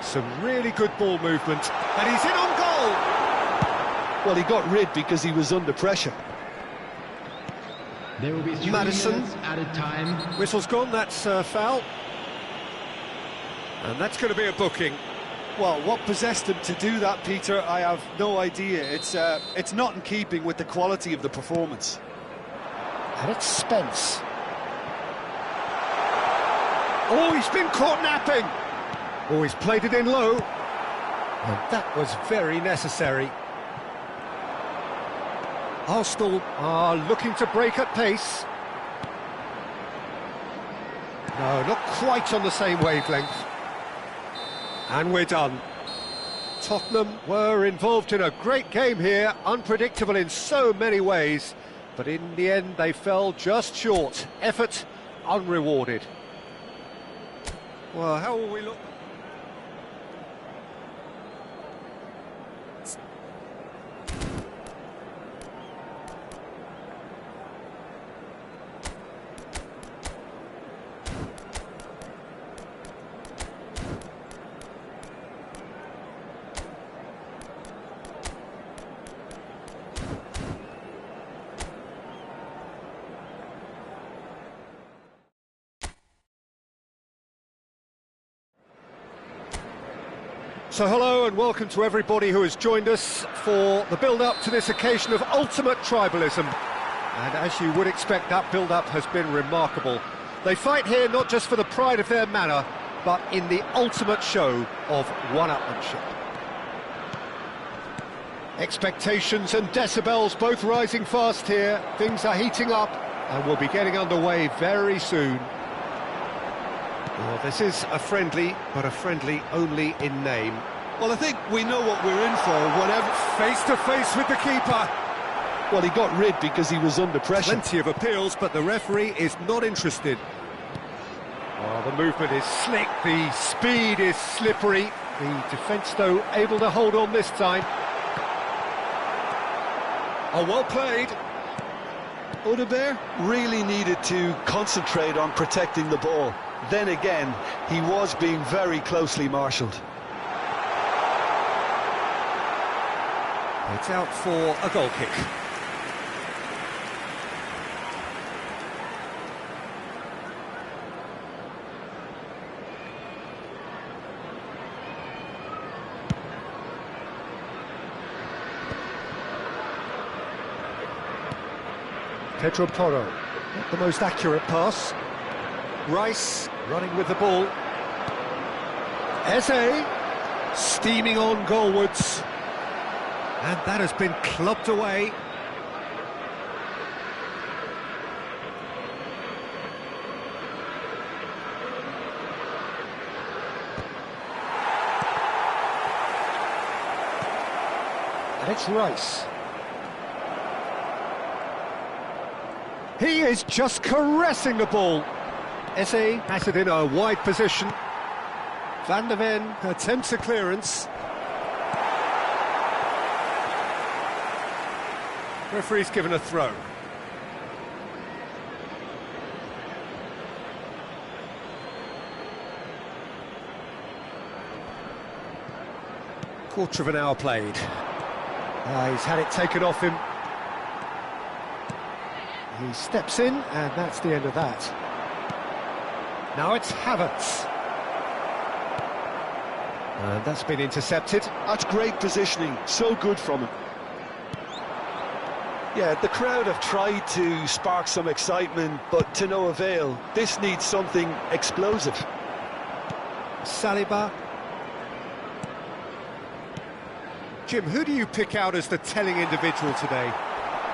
Some really good ball movement. And he's in on goal. Well, he got rid because he was under pressure. There will be 3 Maddison. minutes added time. Whistle's gone, that's a foul. And that's going to be a booking. Well, what possessed him to do that, Peter, I have no idea. It's not in keeping with the quality of the performance. And it's Spence. Oh, he's been caught napping. Oh, he's played it in low. And that was very necessary. Arsenal are looking to break at pace. No, not quite on the same wavelength. And we're done. Tottenham were involved in a great game here, unpredictable in so many ways, but in the end they fell just short. Effort unrewarded. Well, how will we look? So hello and welcome to everybody who has joined us for the build-up to this occasion of ultimate tribalism. And as you would expect, that build-up has been remarkable. They fight here not just for the pride of their manor, but in the ultimate show of one-upmanship. Expectations and decibels both rising fast here. Things are heating up and we'll be getting underway very soon. Well, this is a friendly, but a friendly only in name. Well, I think we know what we're in for, whatever... Face to face with the keeper. Well, he got rid because he was under pressure. Plenty of appeals, but the referee is not interested. Oh, the movement is slick, the speed is slippery. The defence, though, able to hold on this time. Oh, well played. Odegaard really needed to concentrate on protecting the ball. Then again, he was being very closely marshalled. It's out for a goal kick. Pedro Porro, not the most accurate pass. Rice running with the ball. Eze steaming on goalwards. And that has been clubbed away. And it's Rice. He is just caressing the ball. Eze has it in a wide position. Van der Ven attempts a clearance. Referee's given a throw. Quarter of an hour played. He's had it taken off him. He steps in, and that's the end of that. Now it's Havertz. And that's been intercepted. That's great positioning, so good from him. Yeah, the crowd have tried to spark some excitement, but to no avail. This needs something explosive. Saliba. Jim, who do you pick out as the telling individual today?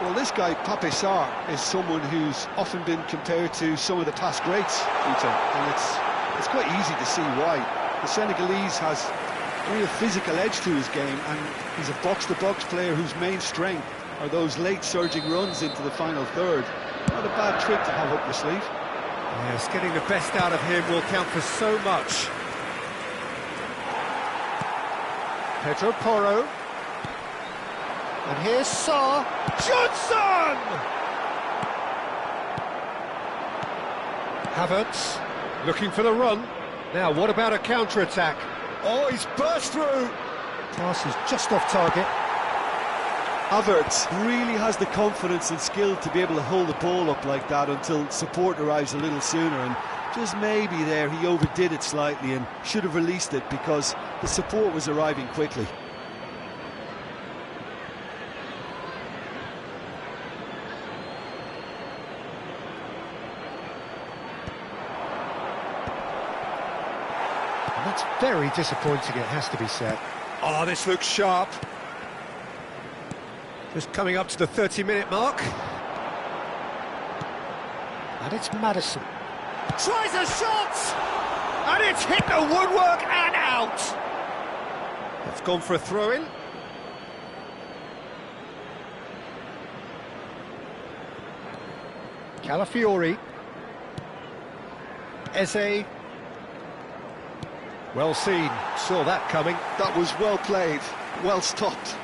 Well, this guy, Pape Sarr, is someone who's often been compared to some of the past greats, Peter, and it's quite easy to see why. The Senegalese has a real physical edge to his game, and he's a box-to-box player whose main strength are those late surging runs into the final third. Not a bad trick to have up your sleeve. Yes, getting the best out of him will count for so much. Pedro Porro. And here's Sarr. Johnson! Havertz looking for the run. Now, what about a counter-attack? Oh, he's burst through. Pass is just off target. Havertz really has the confidence and skill to be able to hold the ball up like that until support arrives a little sooner, and just maybe there he overdid it slightly and should have released it because the support was arriving quickly. And that's very disappointing, it has to be said. Oh, this looks sharp. Just coming up to the 30-minute mark. And it's Madison. Tries a shot! And it's hit the woodwork and out! That's gone for a throw-in. Calafiori. Eze. Well seen, saw that coming. That was well played, well stopped.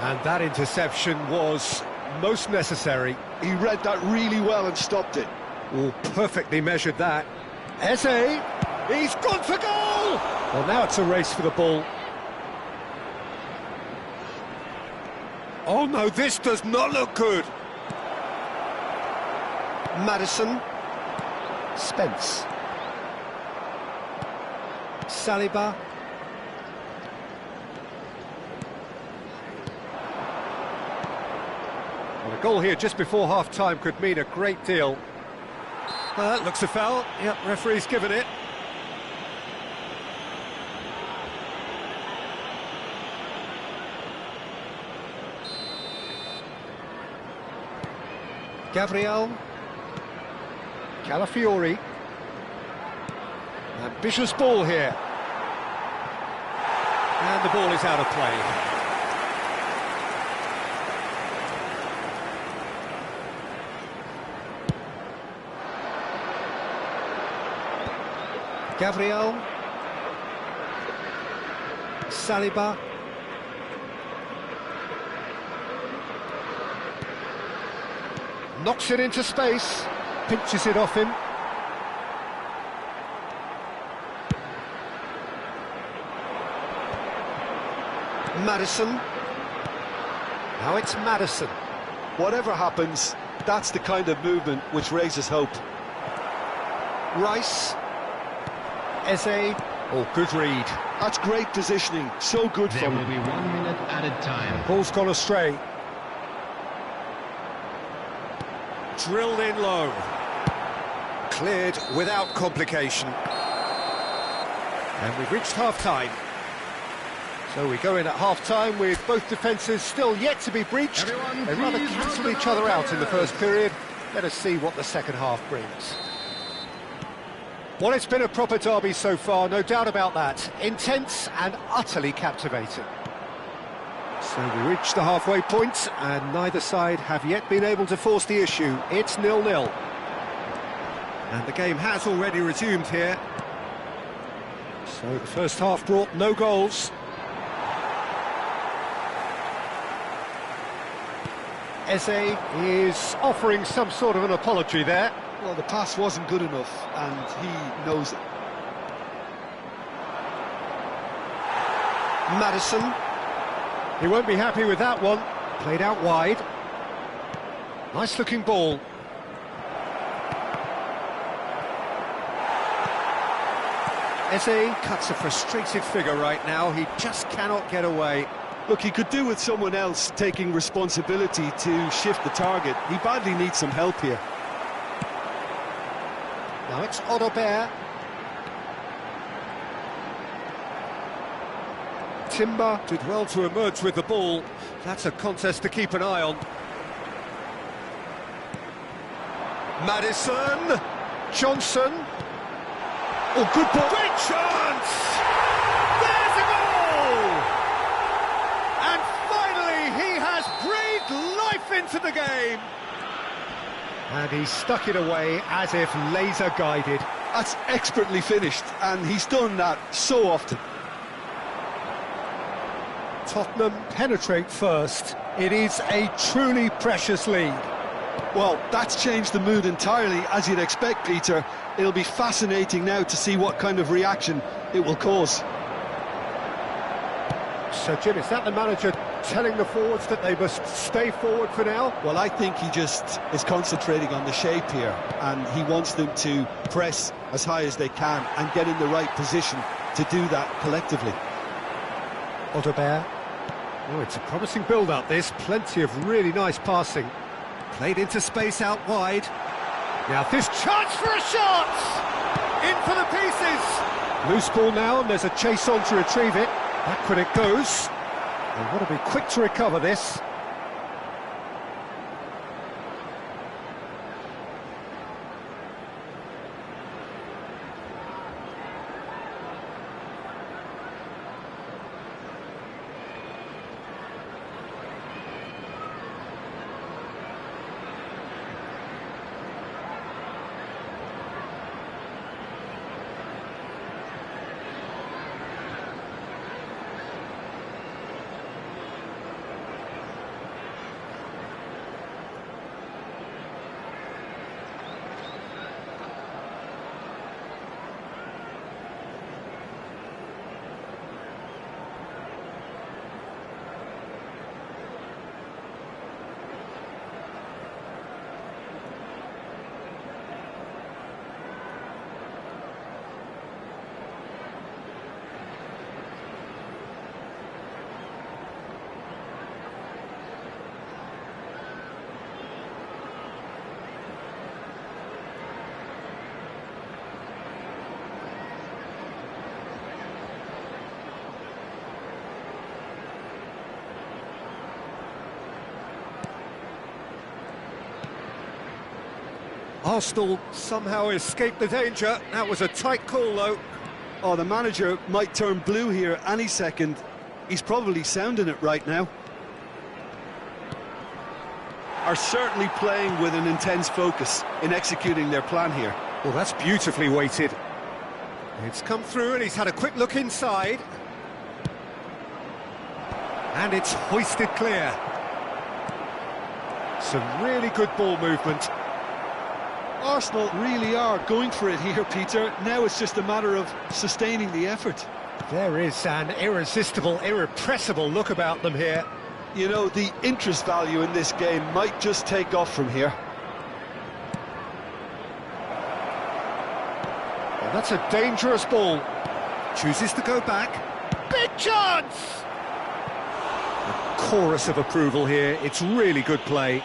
And that interception was most necessary. He read that really well and stopped it. Oh, perfectly measured that. Eze, he's gone for goal! Well, now it's a race for the ball. Oh no, this does not look good. Madison. Spence. Saliba. Well, a goal here just before half-time could mean a great deal. That looks a foul. Yep, referee's given it. Gabriel. Calafiori. Ambitious ball here. And the ball is out of play. Gabriel. Saliba. Knocks it into space. Pinches it off him. Madison. Now it's Madison. Whatever happens, that's the kind of movement which raises hope. Rice. Eze. Oh, good read. That's great positioning, so good There from will him. be 1 minute added time. Ball's gone astray. Drilled in low. Cleared without complication. And we've reached half-time. So we go in at half-time with both defences still yet to be breached. Everyone, They rather please cancelled welcome each other our out in the players. first period. Let us see what the second half brings. Well, it's been a proper derby so far, no doubt about that. Intense and utterly captivating. So we reach the halfway point, and neither side have yet been able to force the issue. It's 0-0. And the game has already resumed here. So the first half brought no goals. Eze is offering some sort of an apology there. Well, the pass wasn't good enough, and he knows it. Madison. He won't be happy with that one. Played out wide. Nice looking ball. Eze cuts a frustrated figure right now. He just cannot get away. Look, he could do with someone else taking responsibility to shift the target. He badly needs some help here. Now it's Odobert. Timber did well to emerge with the ball. That's a contest to keep an eye on. Madison. Johnson. Oh, good ball. Great chance! There's a goal! And finally, he has breathed life into the game. And he stuck it away as if laser-guided. That's expertly finished, and he's done that so often. Tottenham penetrate first. It is a truly precious lead. Well, that's changed the mood entirely, as you'd expect, Peter. It'll be fascinating now to see what kind of reaction it will cause. So, Jim, is that the manager telling the forwards that they must stay forward for now? Well, I think he just is concentrating on the shape here, and he wants them to press as high as they can and get in the right position to do that collectively. Odobert. Oh, it's a promising build-up, this. Plenty of really nice passing. Played into space out wide. Now this chance for a shot! In for the pieces! Loose ball now, and there's a chase on to retrieve it. Backward it goes. They want to be quick to recover this. Arsenal somehow escaped the danger. That was a tight call, though. Oh, the manager might turn blue here any second. He's probably sounding it right now. Are certainly playing with an intense focus in executing their plan here. Well, that's beautifully weighted. It's come through and he's had a quick look inside. And it's hoisted clear. Some really good ball movement. Arsenal really are going for it here, Peter. Now it's just a matter of sustaining the effort. There is an irresistible, irrepressible look about them here. You know, the interest value in this game might just take off from here. Well, that's a dangerous ball. Chooses to go back. Big chance! A chorus of approval here. It's really good play.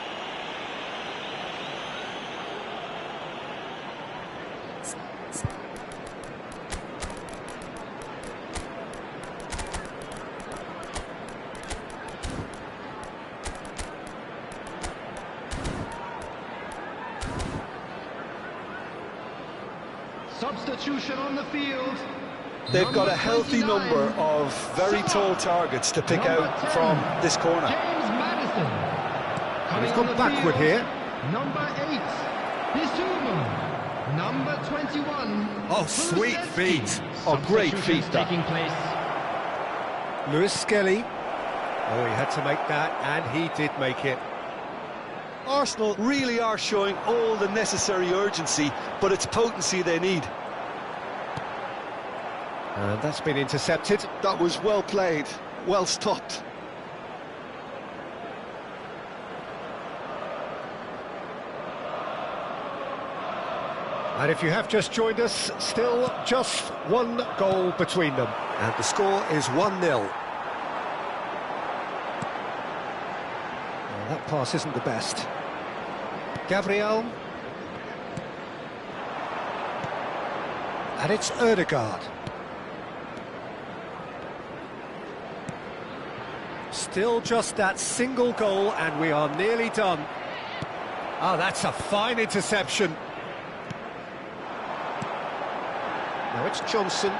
Substitution on the field. They've got a healthy number of very tall targets to pick out from this corner. James Maddison. And he's gone backward here. Number 8, Bissouma. Number 21. Oh, sweet feet. Oh, great feet, that. Taking place. Lewis Skelly. Oh, he had to make that, and he did make it. Arsenal really are showing all the necessary urgency, but it's potency they need. And that's been intercepted. That was well played, well stopped. And if you have just joined us, still just one goal between them. And the score is 1-0. Well, that pass isn't the best. Gabriel. And it's Ødegaard. Still just that single goal and we are nearly done. Oh, that's a fine interception. Now it's Johnson.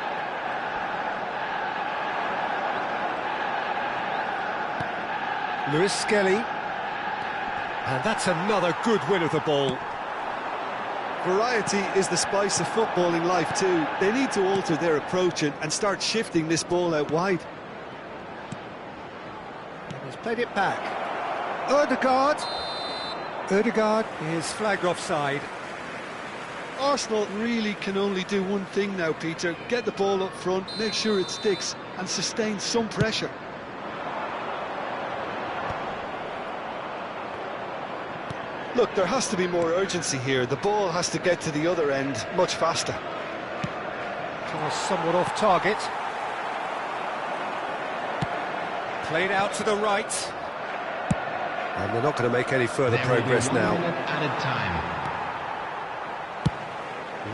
Lewis Skelly. And that's another good win of the ball. Variety is the spice of footballing life too. They need to alter their approach and start shifting this ball out wide. And he's played it back. Ødegaard. Ødegaard is flagged offside. Arsenal really can only do one thing now, Peter. Get the ball up front, make sure it sticks and sustain some pressure. Look, there has to be more urgency here. The ball has to get to the other end much faster. Somewhat off target. Played out to the right. And they're not going to make any further progress now. Added time.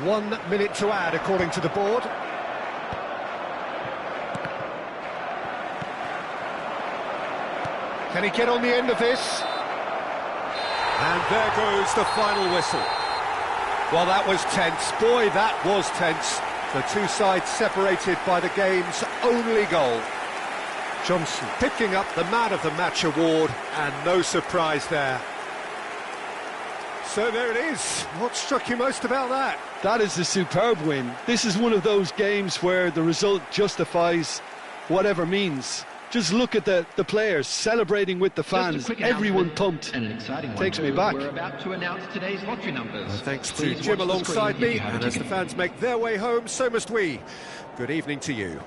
1 minute to add, according to the board. Can he get on the end of this? And there goes the final whistle. Well, that was tense. Boy, that was tense. The two sides separated by the game's only goal. Johnson picking up the Man of the Match award, and no surprise there. So there it is. What struck you most about that? That is a superb win. This is one of those games where the result justifies whatever means. Just look at the players celebrating with the fans. Everyone pumped. And an exciting one. Takes me back. We're about to announce today's lottery numbers. Thanks to Please Jim watch the screen alongside if me, you have a and as the ticket. fans make their way home, so must we. Good evening to you.